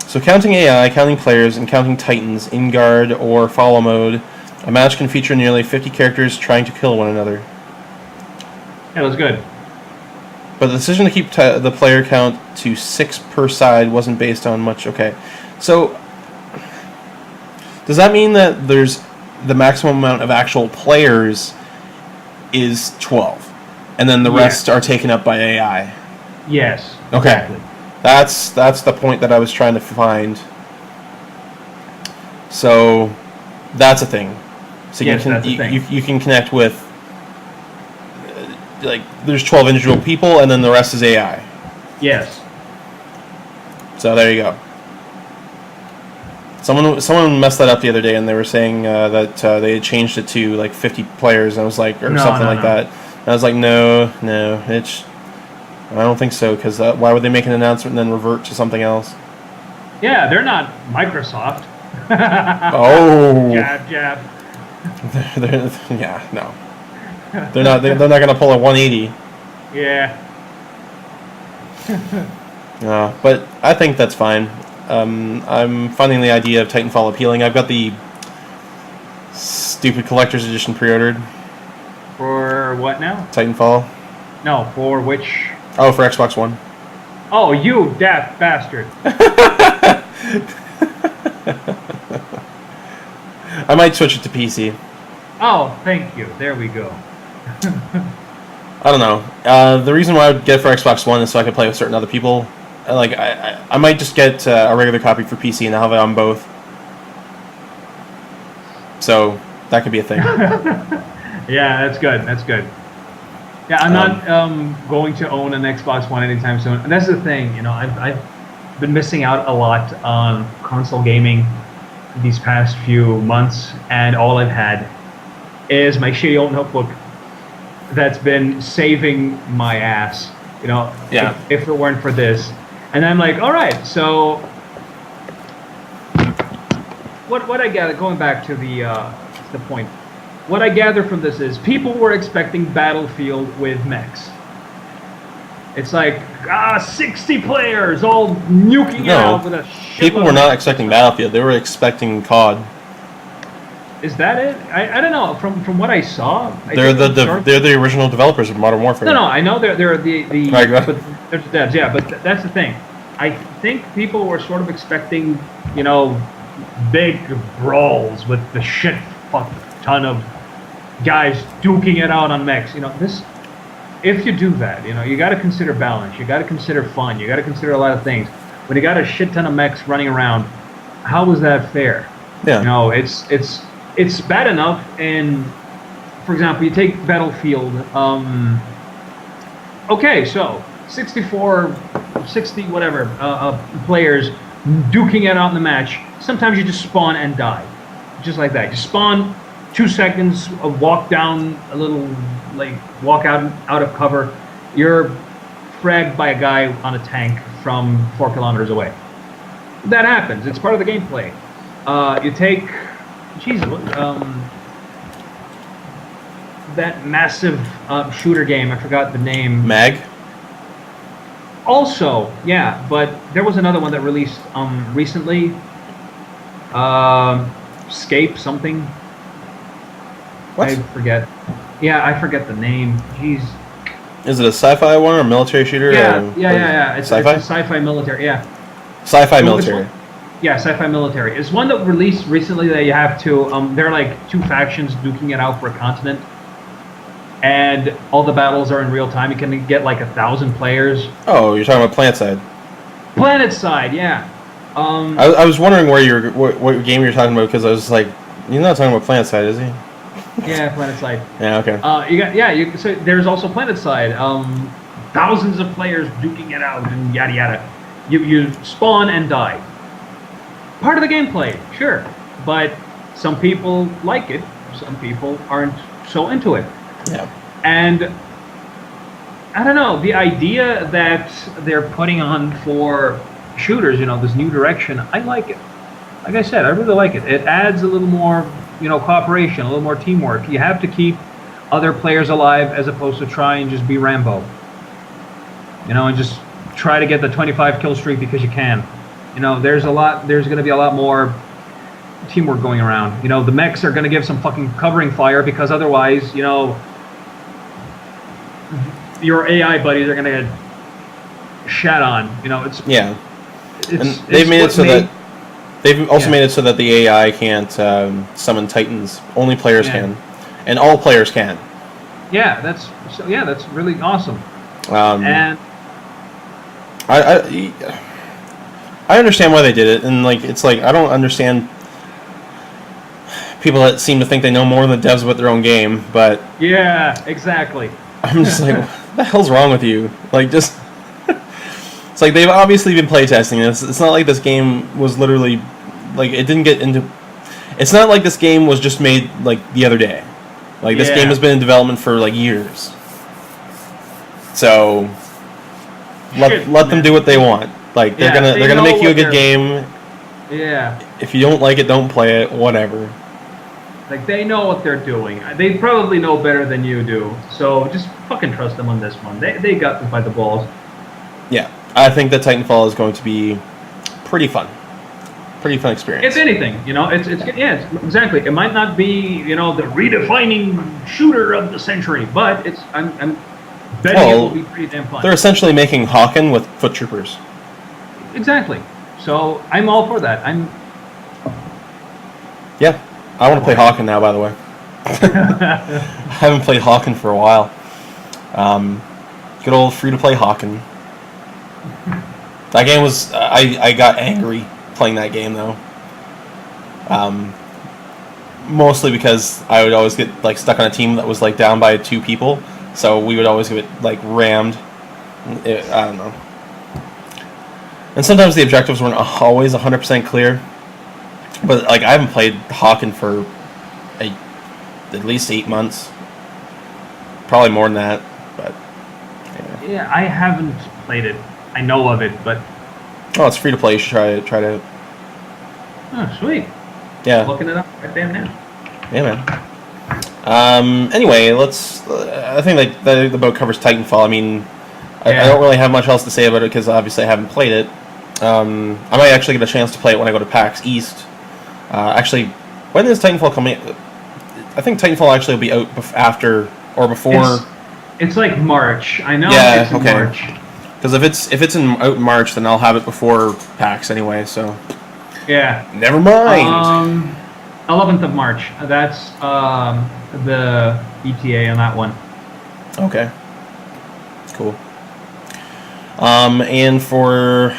A: So counting AI, counting players, and counting Titans in guard or follow mode, a match can feature nearly 50 characters trying to kill one another.
B: Yeah, that was good.
A: But the decision to keep the player count to 6 per side wasn't based on much... Okay. So, does that mean that there's the maximum amount of actual players is 12, and then the rest are taken up by AI?
B: Yes.
A: Okay.
B: Exactly.
A: That's the point that I was trying to find. So, that's a thing. So
B: yes,
A: you can connect with there's 12 individual people, and then the rest is AI.
B: Yes.
A: So there you go. Someone messed that up the other day, and they were saying that they had changed it to like 50 players, and I was like, or something like that. And I was like, no, I don't think so, because why would they make an announcement and then revert to something else?
B: Yeah, they're not Microsoft.
A: Oh.
B: Jab.
A: Yeah, no. They're not going to pull a 180.
B: Yeah.
A: But I think that's fine. I'm finding the idea of Titanfall appealing. I've got the stupid collector's edition pre-ordered.
B: For what now?
A: Titanfall.
B: No, for which?
A: Oh, for Xbox One.
B: Oh, you daft bastard.
A: I might switch it to PC.
B: Oh, thank you. There we go.
A: I don't know. The reason why I would get it for Xbox One is so I can play with certain other people. Like, I might just get a regular copy for PC and I'll have it on both. So, that could be a thing.
B: Yeah, that's good. That's good. Yeah, I'm not going to own an Xbox One anytime soon. And that's the thing, you know, I've been missing out a lot on console gaming these past few months, and all I've had is my shitty old notebook that's been saving my ass, you know,
A: yeah.
B: if it weren't for this. And I'm like, all right, so what I gather, going back to the point, what I gather from this is people were expecting Battlefield with mechs. It's like 60 players all nuking it out with a shit.
A: People were not expecting Battlefield. They were expecting COD.
B: Is that it? I don't know. From what I saw,
A: They're they're the original developers of Modern Warfare.
B: No, I know they're the
A: Right, go ahead.
B: but they're the devs, yeah. But that's the thing. I think people were sort of expecting, big brawls with the shit fuck ton of guys duking it out on mechs. This. If you do that, you got to consider balance. You got to consider fun. You got to consider a lot of things. When you got a shit ton of mechs running around, how is that fair?
A: Yeah.
B: It's bad enough. And for example, you take Battlefield. Okay, so 64, 60, whatever players duking it out in the match. Sometimes you just spawn and die, just like that. You spawn, 2 seconds, walk down a little, walk out of cover. You're fragged by a guy on a tank from 4 kilometers away. That happens. It's part of the gameplay. You take, that massive shooter game. I forgot the name.
A: Mag.
B: Also, yeah, but there was another one that released recently. Escape something.
A: What?
B: I forget. Yeah, I forget the name. Jeez.
A: Is it a sci-fi one or a military shooter?
B: Yeah. It's
A: sci-fi.
B: It's a sci-fi military. Yeah.
A: Sci-fi military.
B: Yeah, sci-fi military. It's one that released recently that you have to. There are like 2 factions duking it out for a continent, and all the battles are in real time. You can get like 1,000 players.
A: Oh, you're talking about PlanetSide.
B: PlanetSide, yeah.
A: I was wondering what game you're talking about because I was like, you're not talking about PlanetSide, is he?
B: Yeah, PlanetSide.
A: Yeah, okay.
B: So there's also PlanetSide. Thousands of players duking it out and yada yada. You spawn and die. Part of the gameplay, sure, but some people like it. Some people aren't so into it.
A: Yeah.
B: And I don't know, the idea that they're putting on for shooters, this new direction, I like it. Like I said, I really like it. It adds a little more, cooperation, a little more teamwork. You have to keep other players alive as opposed to try and just be Rambo. And just try to get the 25 kill streak because you can. There's going to be a lot more teamwork going around. The mechs are going to give some fucking covering fire because otherwise, your AI buddies are going to get shat on.
A: And they've made it so that they've also made it so that the AI can't summon Titans. Only players can, and all players can.
B: Yeah, that's really awesome. And
A: I understand why they did it, and it's like I don't understand people that seem to think they know more than the devs about their own game, but
B: yeah, exactly.
A: I'm just like, what the hell's wrong with you? Just it's like they've obviously been playtesting this. It's not like this game was literally it didn't get into. It's not like this game was just made the other day. This game has been in development for years. So let them do what they want. They're gonna make you a good game.
B: Yeah.
A: If you don't like it, don't play it. Whatever.
B: They know what they're doing. They probably know better than you do. So just fucking trust them on this one. They got them by the balls.
A: Yeah, I think that Titanfall is going to be pretty fun. Pretty fun experience.
B: If anything, it's exactly. It might not be the redefining shooter of the century, but I'm betting it will be pretty damn fun.
A: They're essentially making Hawken with foot troopers.
B: Exactly. So I'm all for that.
A: Yeah, I want to play Hawken now. By the way, I haven't played Hawken for a while. Good old free-to-play Hawken. That game was. I got angry playing that game though. Mostly because I would always get stuck on a team that was down by 2 people, so we would always get rammed. I don't know. And sometimes the objectives weren't always 100% clear. But I haven't played Hawken for at least 8 months. Probably more than that. But
B: yeah, I haven't played it. I know of it, but
A: it's free to play. You should try to.
B: Oh, sweet.
A: Yeah.
B: I'm looking it up right there now.
A: Yeah, man. Anyway, I think that about covers Titanfall. I mean, I don't really have much else to say about it because obviously I haven't played it. I might actually get a chance to play it when I go to PAX East. Actually, When is Titanfall coming? I think Titanfall actually will be out after or before.
B: It's like March. I know.
A: Yeah,
B: it's in
A: okay.
B: March.
A: Because if it's out in March, then I'll have it before PAX anyway. So
B: Yeah.
A: never mind.
B: 11th of March. That's the ETA on that one.
A: Okay. Cool. And for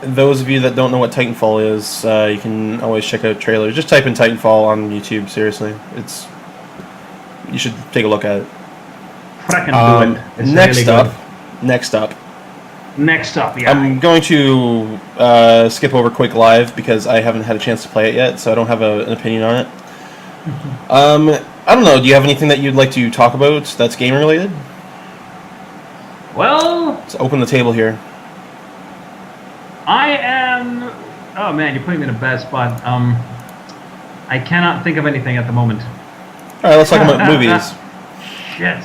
A: those of you that don't know what Titanfall is, you can always check out trailers. Just type in Titanfall on YouTube. Seriously, you should take a look at it.
B: Frickin' do it. It's
A: Next
B: really
A: up,
B: good. Next up, yeah.
A: I'm going to skip over Quake Live because I haven't had a chance to play it yet, so I don't have an opinion on it. I don't know. Do you have anything that you'd like to talk about that's game related?
B: Well,
A: let's open the table here.
B: I am. Oh man, you're putting me in a bad spot. I cannot think of anything at the moment.
A: All right, let's talk about movies.
B: Shit.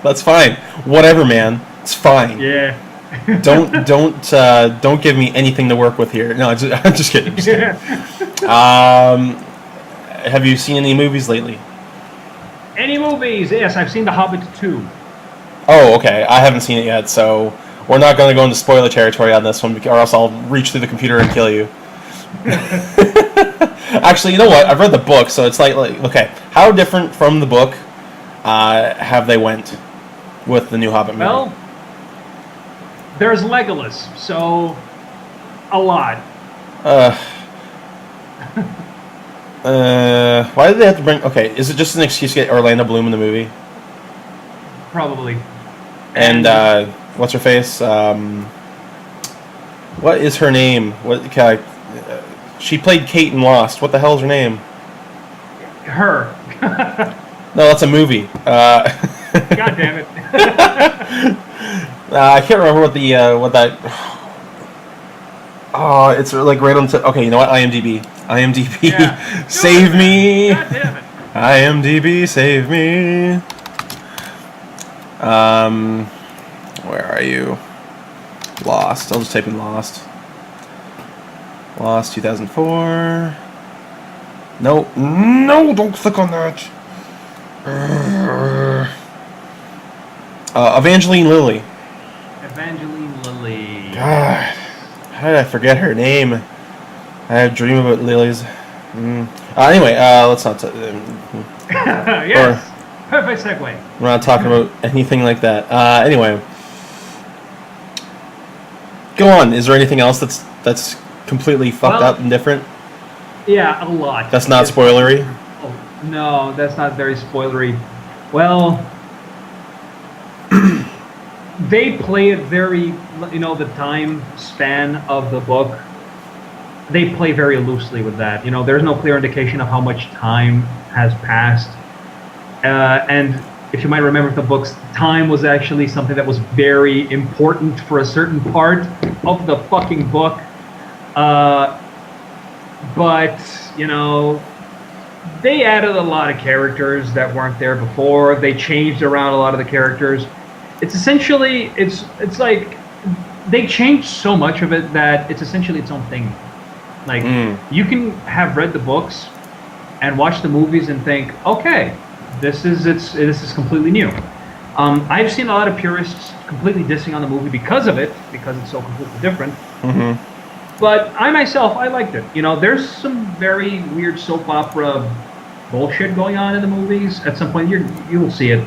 A: That's fine. Whatever, man. It's fine.
B: Yeah.
A: Don't give me anything to work with here. No, I'm just kidding. Have you seen any movies lately?
B: Any movies? Yes, I've seen The Hobbit 2.
A: Oh, okay. I haven't seen it yet, so we're not going to go into spoiler territory on this one, or else I'll reach through the computer and kill you. Actually, you know what? I've read the book, so it's like okay. How different from the book have they went with the new Hobbit movie?
B: Well, there's Legolas, so a lot.
A: Why did they have to bring... Okay, is it just an excuse to get Orlando Bloom in the movie?
B: Probably.
A: And what's her face? What is her name? She played Kate in Lost. What the hell is her name?
B: Her.
A: No, that's a movie.
B: God damn it.
A: I can't remember what that... Oh, it's like right on... Okay, you know what? IMDb.
B: Yeah.
A: Save me!
B: God damn it.
A: IMDb, save me! Where are you? Lost. I'll just type in Lost. Lost 2004. No, don't click on that. Evangeline Lilly.
B: Evangeline Lilly.
A: God, how did I forget her name? I dream about lilies. Anyway, let's not.
B: Yes. Perfect segue.
A: We're not talking about anything like that. Anyway, go on. Is there anything else that's completely fucked up and different?
B: Yeah, a lot.
A: That's not spoilery?
B: Oh, no, that's not very spoilery. Well, they play it very, the time span of the book, they play very loosely with that. There's no clear indication of how much time has passed. And if you might remember the books, time was actually something that was very important for a certain part of the fucking book. But, they added a lot of characters that weren't there before. They changed around a lot of the characters. It's essentially, it's like, they changed so much of it that it's essentially its own thing. Like, you can have read the books and watch the movies and think, okay, this is completely new. I've seen a lot of purists completely dissing on the movie because of it, because it's so completely different.
A: Mm-hmm.
B: But I myself, I liked it. There's some very weird soap opera bullshit going on in the movies. At some point, you'll see it.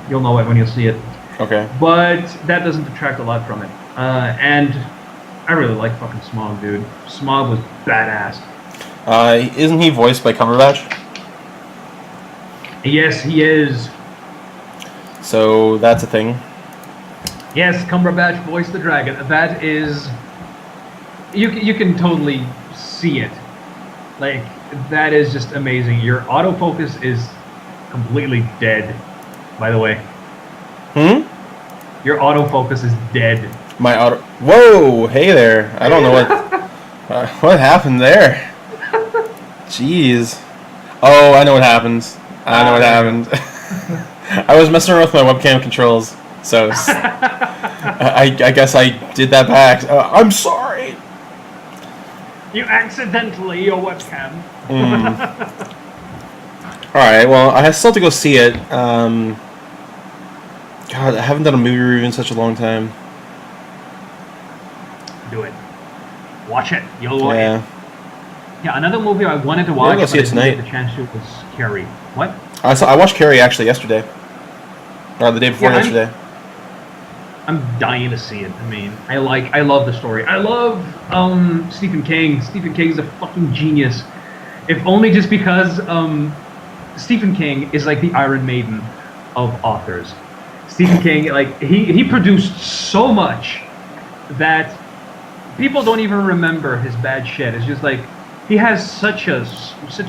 B: You'll know it when you see it.
A: Okay.
B: But that doesn't detract a lot from it. And I really like fucking Smaug, dude. Smaug was badass.
A: Isn't he voiced by Cumberbatch?
B: Yes, he is.
A: So that's a thing.
B: Yes, Cumberbatch voiced the dragon. That is... You can totally see it. Like, that is just amazing. Your autofocus is completely dead, by the way. Your autofocus is dead.
A: My auto... Whoa! Hey there. I don't know what... what happened there? Jeez. Oh, I know what happens. I was messing around with my webcam controls, so... I guess I did that back. I'm sorry.
B: You accidentally your webcam.
A: All right. Well, I still have to go see it. God, I haven't done a movie review in such a long time.
B: Do it. Watch it. You'll watch
A: Yeah.
B: it. Yeah, another movie I wanted to watch,
A: go
B: but
A: see
B: I
A: it
B: didn't
A: tonight.
B: get the chance to was Carrie. What?
A: I watched Carrie actually yesterday, or the day before yesterday.
B: I'm dying to see it. I mean, I love the story. I love Stephen King. Stephen King's a fucking genius. If only just because Stephen King is like the Iron Maiden of authors. Stephen King, like he produced so much that people don't even remember his bad shit. It's just like he has such a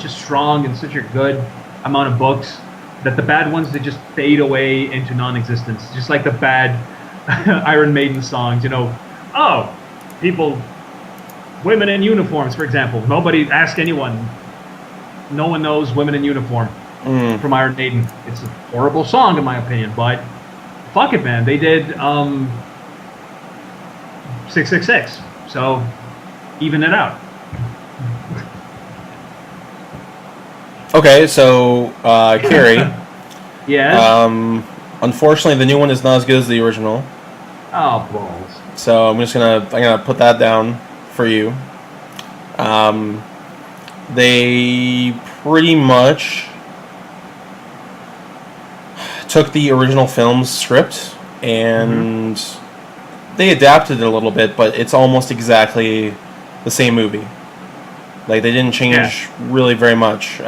B: strong and such a good amount of books that the bad ones, they just fade away into non-existence. Just like the bad Iron Maiden songs, you know. Oh, people, women in uniforms, for example. Nobody ask anyone. No one knows Women in Uniform from Iron Maiden. It's a horrible song in my opinion, but fuck it, man. They did 666, so even it out.
A: Okay, so Carrie.
B: Yeah.
A: Unfortunately, the new one is not as good as the original.
B: Oh balls.
A: So I'm gonna put that down for you. They pretty much took the original film's script and they adapted it a little bit, but it's almost exactly the same movie. Like they didn't change really very much,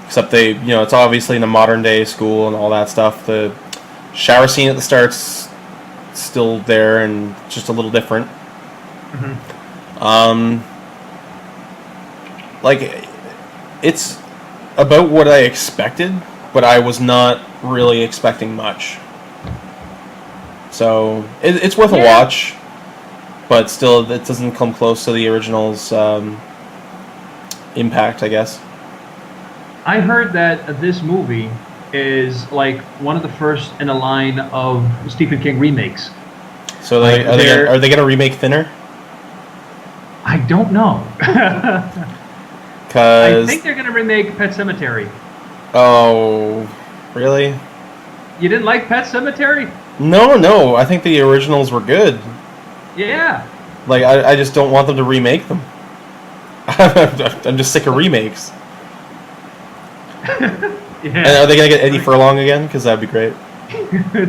A: except it's obviously in a modern day school and all that stuff. The shower scene at the start's still there and just a little different. Like it's about what I expected, but I was not really expecting much. So it's worth a watch, but still, it doesn't come close to the original's impact, I guess.
B: I heard that this movie is like one of the first in a line of Stephen King remakes.
A: So are they gonna remake Thinner?
B: I don't know. I think they're gonna remake Pet Sematary.
A: Oh, really?
B: You didn't like Pet Sematary?
A: No. I think the originals were good.
B: Yeah.
A: Like I just don't want them to remake them. I'm just sick of remakes.
B: Yeah.
A: And are they gonna get Eddie Furlong again? Because that'd be great.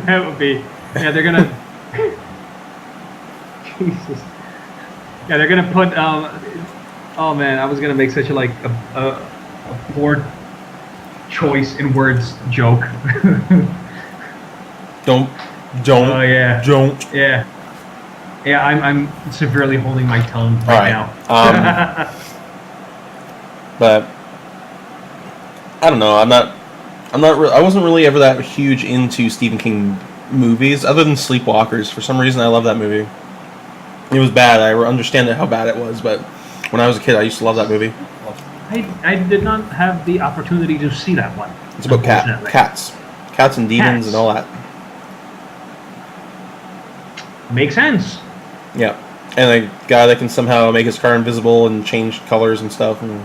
B: That would be. Yeah, they're gonna. Jesus. Yeah, they're gonna put. Oh man, I was gonna make such a poor choice in words joke. Don't.
A: Oh
B: yeah.
A: Don't.
B: Yeah. Yeah, I'm severely holding my tongue right now.
A: But I don't know. I wasn't really ever that huge into Stephen King movies, other than Sleepwalkers. For some reason, I love that movie. It was bad. I understand how bad it was, but when I was a kid, I used to love that movie.
B: I did not have the opportunity to see that one.
A: It's about cats and demons and all that.
B: Makes sense.
A: Yeah, and a guy that can somehow make his car invisible and change colors and stuff. And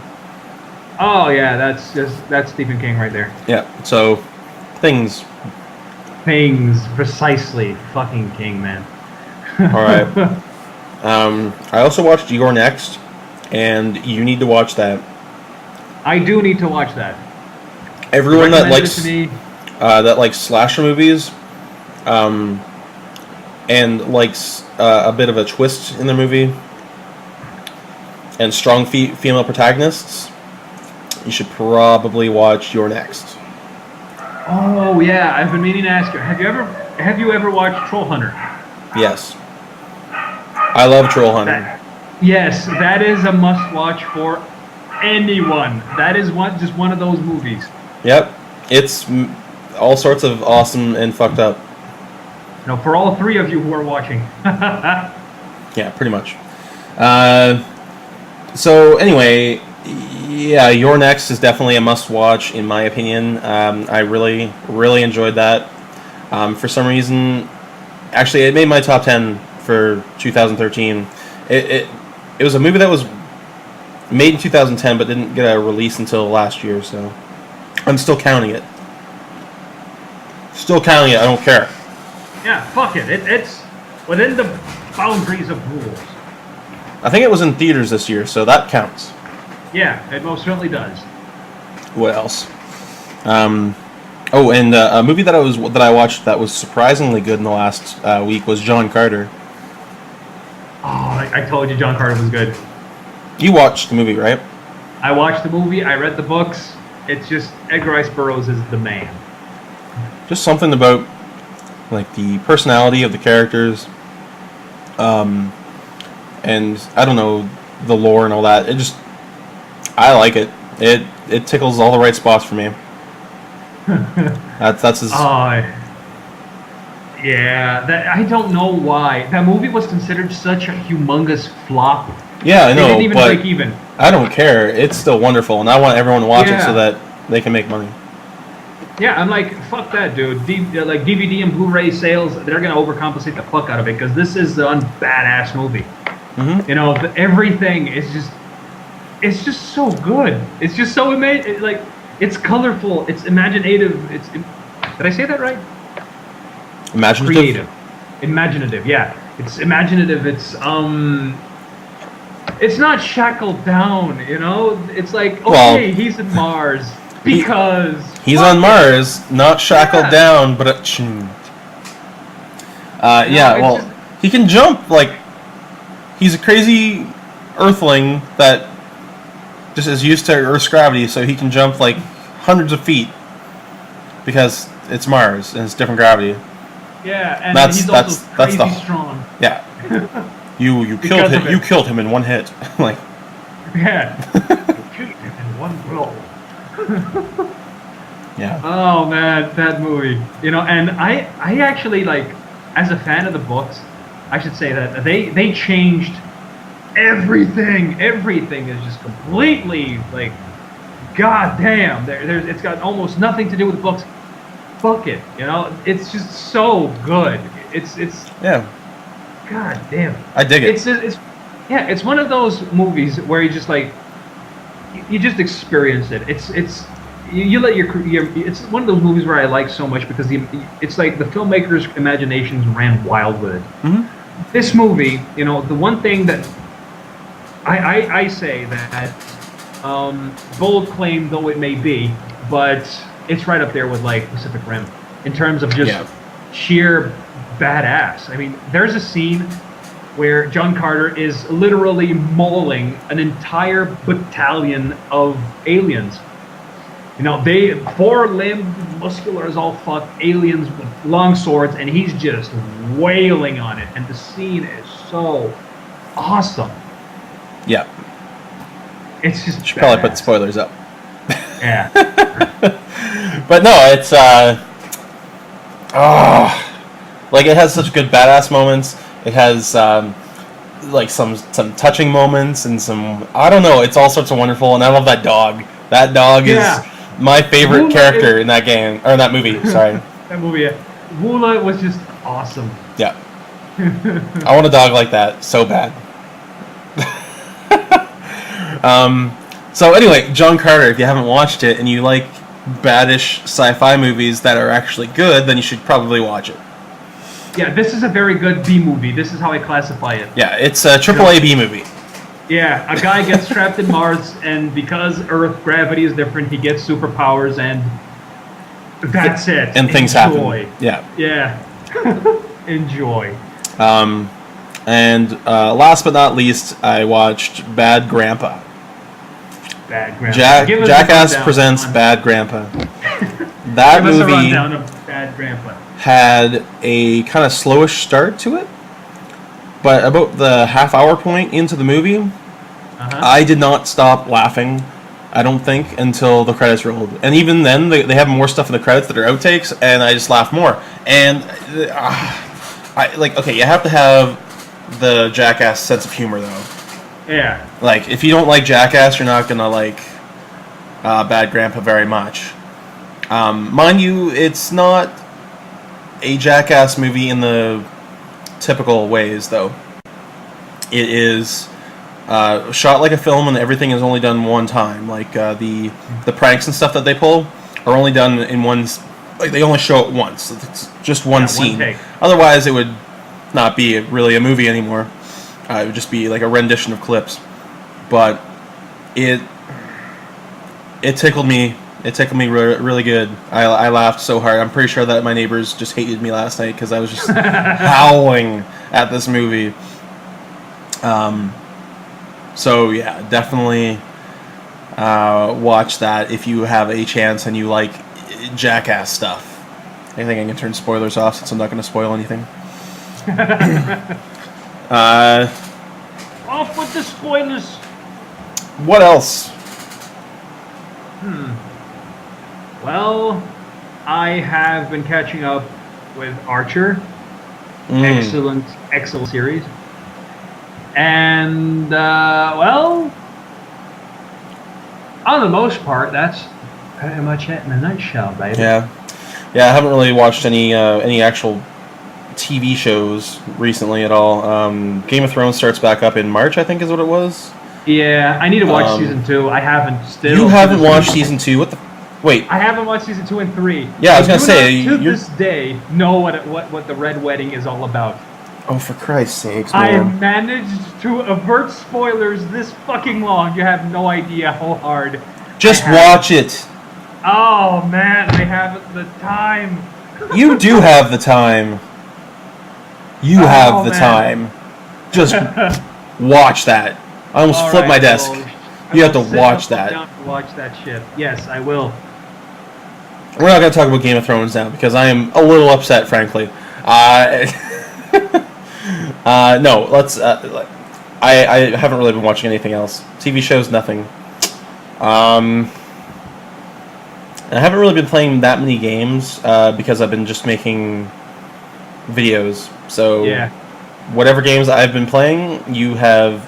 B: oh yeah, that's Stephen King right there.
A: Yeah. So things
B: precisely. Fucking King, man.
A: All right. I also watched You're Next, and you need to watch that.
B: I do need to watch that.
A: Everyone that likes slasher movies, and likes a bit of a twist in the movie, and strong female protagonists, you should probably watch You're Next.
B: Oh yeah, I've been meaning to ask you. Have you ever watched Troll Hunter?
A: Yes. I love Troll Hunter.
B: Yes, that is a must-watch for anyone. That is just one of those movies.
A: Yep, it's all sorts of awesome and fucked up.
B: No, for all three of you who are watching.
A: Yeah, pretty much. So anyway, yeah, You're Next is definitely a must-watch in my opinion. I really, really enjoyed that. For some reason, actually, it made my top 10 for 2013. it was a movie that was made in 2010, but didn't get a release until last year. So I'm still counting it. Still counting it. I don't care.
B: Yeah, fuck it. It's within the boundaries of rules.
A: I think it was in theaters this year, so that counts.
B: Yeah, it most certainly does.
A: What else? And a movie that I watched that was surprisingly good in the last week was John Carter.
B: Oh, I told you John Carter was good.
A: You watched the movie, right?
B: I watched the movie. I read the books. It's just Edgar Rice Burroughs is the man.
A: Just something about like the personality of the characters, and I don't know, the lore and all that. I like it. It tickles all the right spots for me. That's his.
B: Yeah. I don't know why that movie was considered such a humongous flop.
A: Yeah, I know.
B: They didn't even break even.
A: I don't care. It's still wonderful, and I want everyone to watch it so that they can make money.
B: Yeah, I'm like, fuck that, dude. Like DVD and Blu-ray sales, they're gonna overcompensate the fuck out of it because this is a badass movie.
A: Mm-hmm.
B: You know, everything is it's just so good. It's just so amazing. Like, it's colorful. It's imaginative. Did I say that right?
A: Imaginative.
B: Imaginative. Yeah, it's imaginative. It's not shackled down. You know, it's like he's in Mars. Because
A: he's on Mars, not shackled down, but tuned. He can jump. Like, he's a crazy Earthling that just is used to Earth's gravity, so he can jump like hundreds of feet because it's Mars and it's different gravity.
B: Yeah, and he's also crazy strong.
A: Yeah, you killed him. You killed him in one hit. Like,
B: yeah, you killed him in one blow.
A: Yeah.
B: Oh man, that movie. You know, and I actually, like, as a fan of the books, I should say that they changed everything. Everything is just completely like, goddamn. It's got almost nothing to do with the books. Fuck it. You know, it's just so good. It's
A: yeah.
B: God damn.
A: I dig it.
B: It's one of those movies where you just like. You just experience it. You let your it's one of those movies where I like so much because it's like the filmmakers' imaginations ran wild with it.
A: Mm-hmm.
B: This movie, you know, the one thing that I say that bold claim though it may be, but it's right up there with like Pacific Rim in terms of just sheer badass. I mean, there's a scene where John Carter is literally mauling an entire battalion of aliens. You know, they 4-limbed, muscular as all fuck aliens with long swords, and he's just wailing on it. And the scene is so awesome.
A: Yeah.
B: It's just
A: should probably put the spoilers up.
B: Yeah.
A: But no, it's like it has such good badass moments. It has like some touching moments and some, I don't know, it's all sorts of wonderful, and I love that dog. That dog is my favorite character in that game or in that movie. Sorry.
B: That movie. Yeah. Woola was just awesome.
A: Yeah. I want a dog like that so bad. So anyway, John Carter, if you haven't watched it and you like baddish sci-fi movies that are actually good, then you should probably watch it.
B: Yeah, this is a very good B movie. This is how I classify it.
A: Yeah, it's a AAA B movie.
B: Yeah, a guy gets trapped in Mars, and because Earth gravity is different, he gets superpowers, and that's it.
A: And things happen. Yeah.
B: Yeah. Enjoy.
A: And last but not least, I watched Bad Grandpa.
B: Bad Grandpa.
A: Jackass presents Bad Grandpa. That
B: Give us
A: movie
B: a rundown of Bad Grandpa.
A: Had a kind of slowish start to it, but about the half-hour point into the movie, I did not stop laughing, I don't think, until the credits rolled. And even then, they have more stuff in the credits that are outtakes, and I just laughed more. And you have to have the Jackass sense of humor, though.
B: Yeah.
A: Like, if you don't like Jackass, you're not gonna like Bad Grandpa very much. Mind you, it's not a Jackass movie in the typical ways, though. It is shot like a film, and everything is only done one time. Like the pranks and stuff that they pull are only done in one. Like they only show it once. It's just one scene.
B: take.
A: Otherwise, it would not be really a movie anymore. It would just be like a rendition of clips. But it tickled me. It tickled me really good. I laughed so hard. I'm pretty sure that my neighbors just hated me last night because I was just howling at this movie. So yeah, definitely watch that if you have a chance and you like Jackass stuff. I think I can turn spoilers off since I'm not going to spoil anything.
B: Off with the spoilers.
A: What else?
B: Well, I have been catching up with Archer. Excellent series. And, well, on the most part, that's pretty much it in a nutshell, baby.
A: Yeah, I haven't really watched any actual TV shows recently at all. Game of Thrones starts back up in March, I think is what it was.
B: Yeah, I need to watch season 2. I haven't still.
A: You haven't watched season 2? What the? Wait.
B: I haven't watched season 2 and 3.
A: Yeah, I was gonna say
B: to this day know what the Red Wedding is all about.
A: Oh, for Christ's sakes,
B: I
A: man.
B: managed to avert spoilers this fucking long. You have no idea how hard.
A: Just watch it.
B: Oh man, I haven't the time.
A: You do have the time. You have the time. Just watch that. I almost flipped my desk. You have to watch that.
B: Watch that shit. Yes, I will.
A: We're not going to talk about Game of Thrones now because I am a little upset, frankly. No, let's. I haven't really been watching anything else. TV shows, nothing. I haven't really been playing that many games because I've been just making videos. So
B: yeah,
A: whatever games I've been playing, you have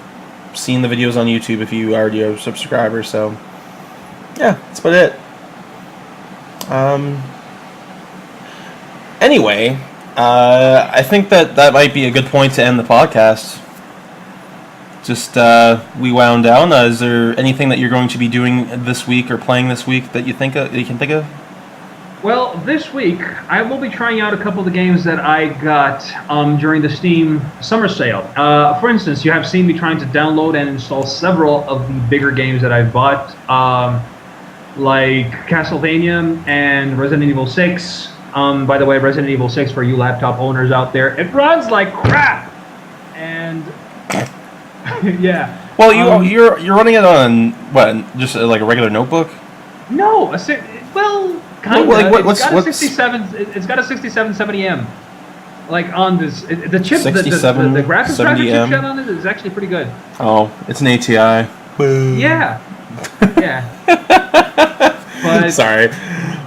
A: seen the videos on YouTube if you already are a subscriber. So yeah, that's about it. Anyway, I think that might be a good point to end the podcast. Just we wound down. Is there anything that you're going to be doing this week or playing this week that you can think of?
B: Well, this week I will be trying out a couple of the games that I got during the Steam summer sale. For instance, you have seen me trying to download and install several of the bigger games that I've bought, like Castlevania and Resident Evil 6. By the way, Resident Evil 6 for you laptop owners out there, it runs like crap. And yeah.
A: Well, you're running it on what? Just like a regular notebook?
B: No, well, kind of.
A: Like,
B: it's got a 6770M. Like on this, the chip, the graphics chip on it is actually pretty good.
A: Oh, it's an ATI.
B: Yeah. Yeah. But,
A: sorry,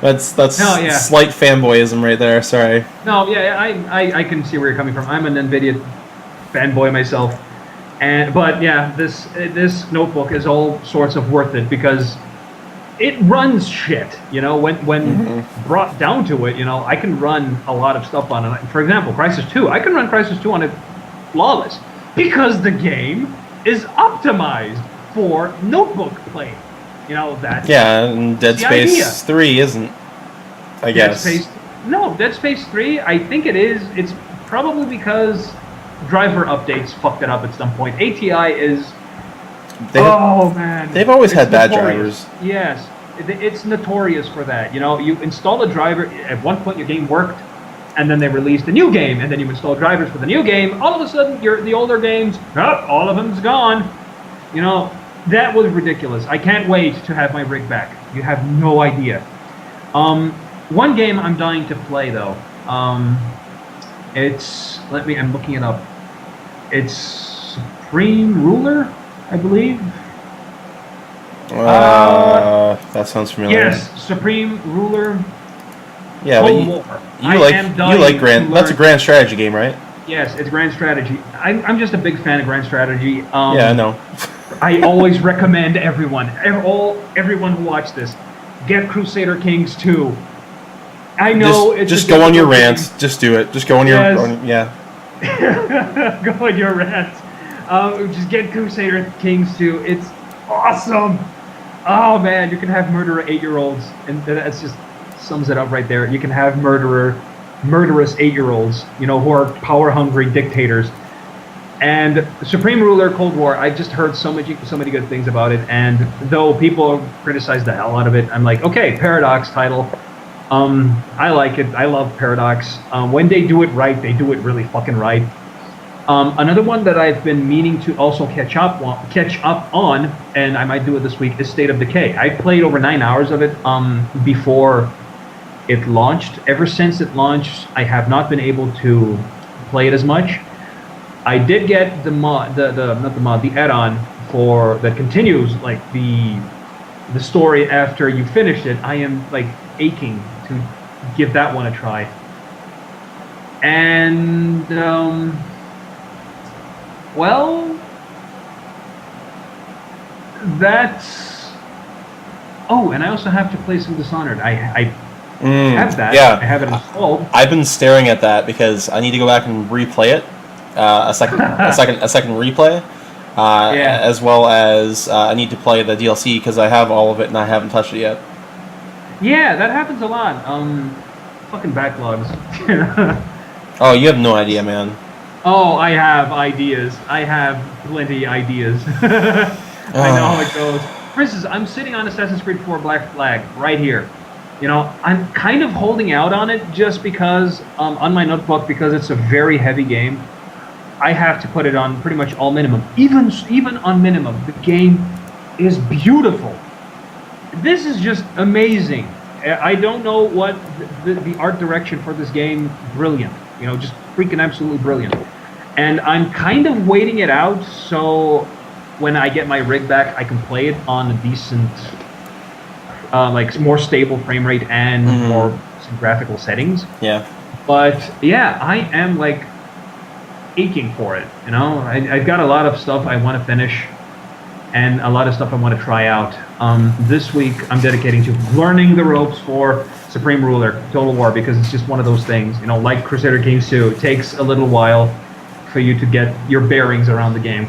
A: that's slight fanboyism right there. Sorry.
B: No, yeah, I can see where you're coming from. I'm an NVIDIA fanboy myself, but yeah, this notebook is all sorts of worth it because it runs shit. You know, when brought down to it, you know, I can run a lot of stuff on it. For example, Crysis 2. I can run Crysis 2 on it flawless because the game is optimized for notebook play. You know that.
A: Yeah, and Dead Space 3 isn't. I guess.
B: Dead Space 3. I think it is. It's probably because driver updates fucked it up at some point. ATI is. Man,
A: they've always had bad drivers.
B: Yes, it's notorious for that. You know, you install a driver. At one point, your game worked, and then they released a new game, and then you install drivers for the new game. All of a sudden, the older games, all of them's gone. You know. That was ridiculous. I can't wait to have my rig back. You have no idea. One game I'm dying to play though. I'm looking it up. It's Supreme Ruler, I believe.
A: That sounds familiar.
B: Yes, Supreme Ruler.
A: Yeah, but you like Grand. That's a grand strategy game, right?
B: Yes, it's grand strategy. I'm just a big fan of grand strategy.
A: Yeah, I know.
B: I always recommend everyone who watched this, get Crusader Kings 2. I know
A: just go on your rant. Just do it. Just go on your
B: yes.
A: yeah.
B: Go on your rant. Just get Crusader Kings 2. It's awesome. Oh man, you can have murderer 8-year-olds, and that's just sums it up right there. You can have murderous 8-year-olds, you know, who are power-hungry dictators. And Supreme Ruler Cold War, I just heard so many good things about it. And though people criticize the hell out of it, I'm like, okay, Paradox title. I like it. I love Paradox. When they do it right, they do it really fucking right. Another one that I've been meaning to also catch up on, and I might do it this week, is State of Decay. I played over 9 hours of it before it launched. Ever since it launched, I have not been able to play it as much. I did get the mod, the add-on for that continues like the story after you finish it. I am like aching to give that one a try. And well, that's. Oh, and I also have to play some Dishonored. I have that.
A: Yeah.
B: I have it installed.
A: I've been staring at that because I need to go back and replay it. A second replay, as well as I need to play the DLC because I have all of it and I haven't touched it yet.
B: Yeah, that happens a lot. Fucking backlogs.
A: Oh, you have no idea, man.
B: Oh, I have ideas. I have plenty ideas. I know how it goes. For instance, I'm sitting on Assassin's Creed 4 Black Flag right here. You know, I'm kind of holding out on it just because on my notebook because it's a very heavy game. I have to put it on pretty much all minimum. Even on minimum, the game is beautiful. This is just amazing. I don't know what the art direction for this game, brilliant. You know, just freaking absolutely brilliant. And I'm kind of waiting it out so when I get my rig back, I can play it on a decent, like more stable frame rate and more some graphical settings.
A: Yeah.
B: But yeah, I am like aching for it. You know, I've got a lot of stuff I want to finish and a lot of stuff I want to try out. This week I'm dedicating to learning the ropes for Supreme Ruler Total War because it's just one of those things, you know, like Crusader Kings 2. It takes a little while for you to get your bearings around the game.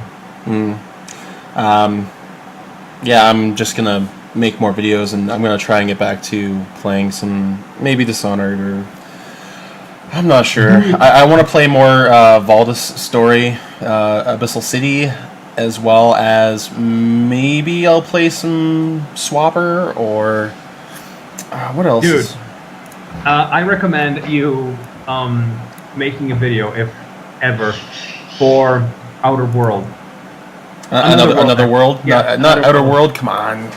A: Yeah, I'm just gonna make more videos and I'm gonna try and get back to playing some maybe Dishonored or I'm not sure. I want to play more Valdis story, Abyssal City, as well as maybe I'll play some Swapper or what else?
B: Dude, I recommend you making a video, if ever, for Outer World.
A: Another world?
B: Yeah,
A: not Outer World. Come on.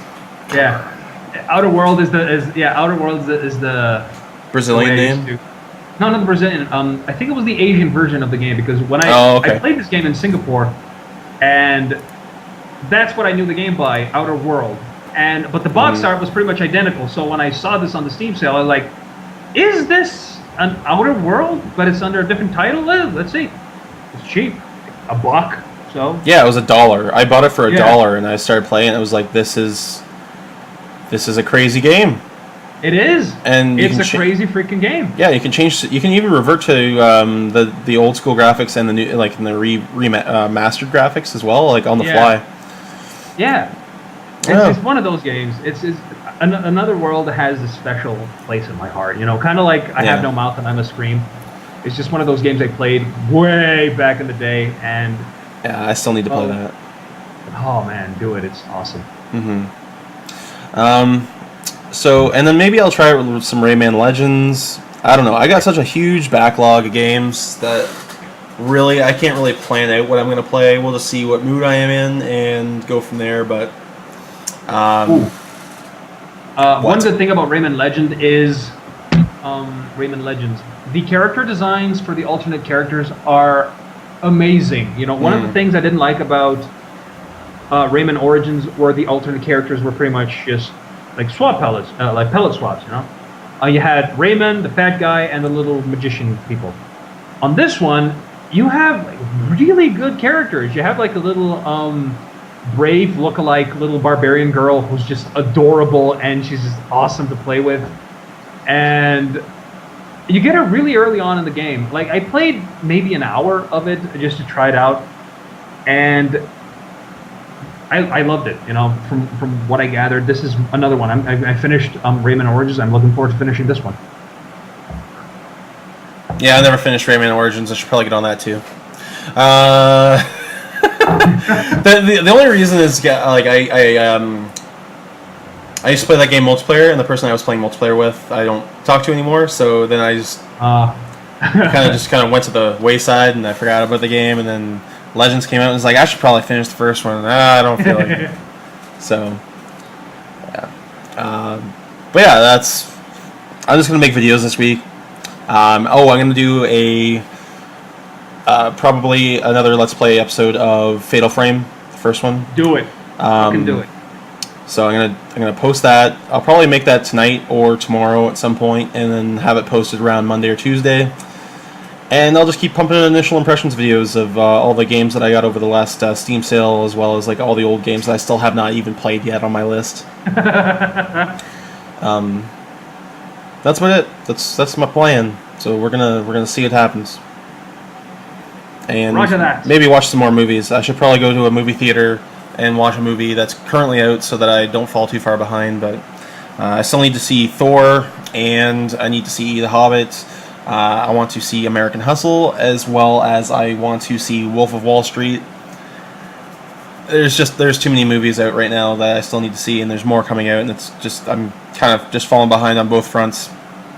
B: Yeah, Outer World is the
A: Brazilian name.
B: No, not the Brazilian. I think it was the Asian version of the game because when I played this game in Singapore, and that's what I knew the game by, Outer World. But the box art was pretty much identical. So when I saw this on the Steam sale, I was like, "Is this an Outer World?" But it's under a different title. Let's see. It's cheap, $1. So
A: yeah, it was $1. I bought it for $1, and I started playing. It was like, this is a crazy game.
B: It is,
A: and
B: it's a crazy freaking game.
A: Yeah, you can change. You can even revert to the old school graphics and the new, like in the remastered graphics as well, like on the fly.
B: Yeah, it's one of those games. It's Another World has a special place in my heart. You know, kind of like I Have No Mouth and I'm a Scream. It's just one of those games I played way back in the day, and
A: yeah, I still need to play that.
B: Oh man, do it! It's awesome.
A: So, and then maybe I'll try it with some Rayman Legends. I don't know. I got such a huge backlog of games that really I can't really plan out what I'm going to play. We'll just see what mood I am in and go from there. But
B: one good thing about Rayman Legend is Rayman Legends. The character designs for the alternate characters are amazing. You know, one of the things I didn't like about Rayman Origins were the alternate characters were pretty much just like swap pellets, like pellet swaps, you know? You had Rayman, the fat guy, and the little magician people. On this one, you have like, really good characters. You have like a little brave look-alike little barbarian girl who's just adorable and she's just awesome to play with. And you get her really early on in the game. Like, I played maybe an hour of it just to try it out. and I loved it. You know, from what I gathered, this is another one. I finished Rayman Origins. I'm looking forward to finishing this one.
A: Yeah, I never finished Rayman Origins. I should probably get on that too. The only reason is like I used to play that game multiplayer, and the person I was playing multiplayer with I don't talk to anymore. So then I just kind of went to the wayside, and I forgot about the game. And then Legends came out, and was like, I should probably finish the first one. I don't feel like it. So yeah, but yeah, I'm just gonna make videos this week. I'm gonna do a probably another Let's Play episode of Fatal Frame, the first one.
B: Do it. Fucking do it.
A: So I'm gonna post that. I'll probably make that tonight or tomorrow at some point, and then have it posted around Monday or Tuesday. And I'll just keep pumping initial impressions videos of all the games that I got over the last Steam sale, as well as like all the old games that I still have not even played yet on my list. That's about it. That's my plan. So we're gonna see what happens. And
B: Roger that.
A: Maybe watch some more movies. I should probably go to a movie theater and watch a movie that's currently out so that I don't fall too far behind. But I still need to see Thor, and I need to see The Hobbit. I want to see American Hustle, as well as I want to see Wolf of Wall Street. There's too many movies out right now that I still need to see, and there's more coming out, and I'm kind of just falling behind on both fronts,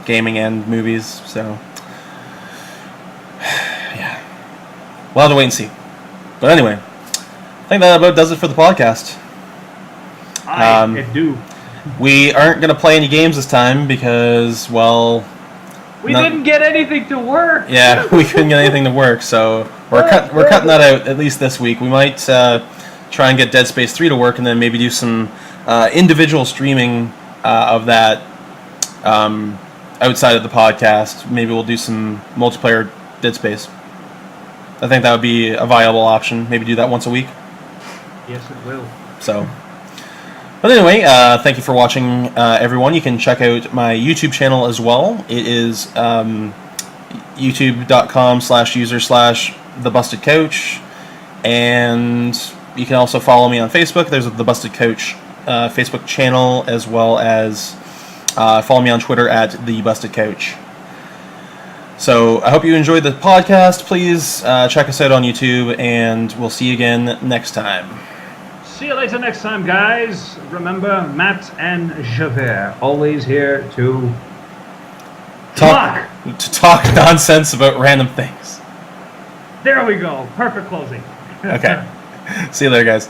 A: gaming and movies. So yeah, we'll have to wait and see. But anyway, I think that about does it for the podcast.
B: I do.
A: We aren't going to play any games this time because, well,
B: we didn't get anything to work.
A: Yeah, we couldn't get anything to work, so we're cutting that out at least this week. We might try and get Dead Space 3 to work, and then maybe do some individual streaming of that outside of the podcast. Maybe we'll do some multiplayer Dead Space. I think that would be a viable option. Maybe do that once a week.
B: Yes, it will.
A: So, but anyway, thank you for watching, everyone. You can check out my YouTube channel as well. It is youtube.com/user/thebustedcoach, and you can also follow me on Facebook. There's the Busted Coach Facebook channel, as well as follow me on Twitter at the Busted Coach. So I hope you enjoyed the podcast. Please check us out on YouTube, and we'll see you again next time.
B: See you later next time, guys. Remember, Matt and Javer, always here to talk
A: nonsense about random things.
B: There we go. Perfect closing.
A: Okay. See you later, guys.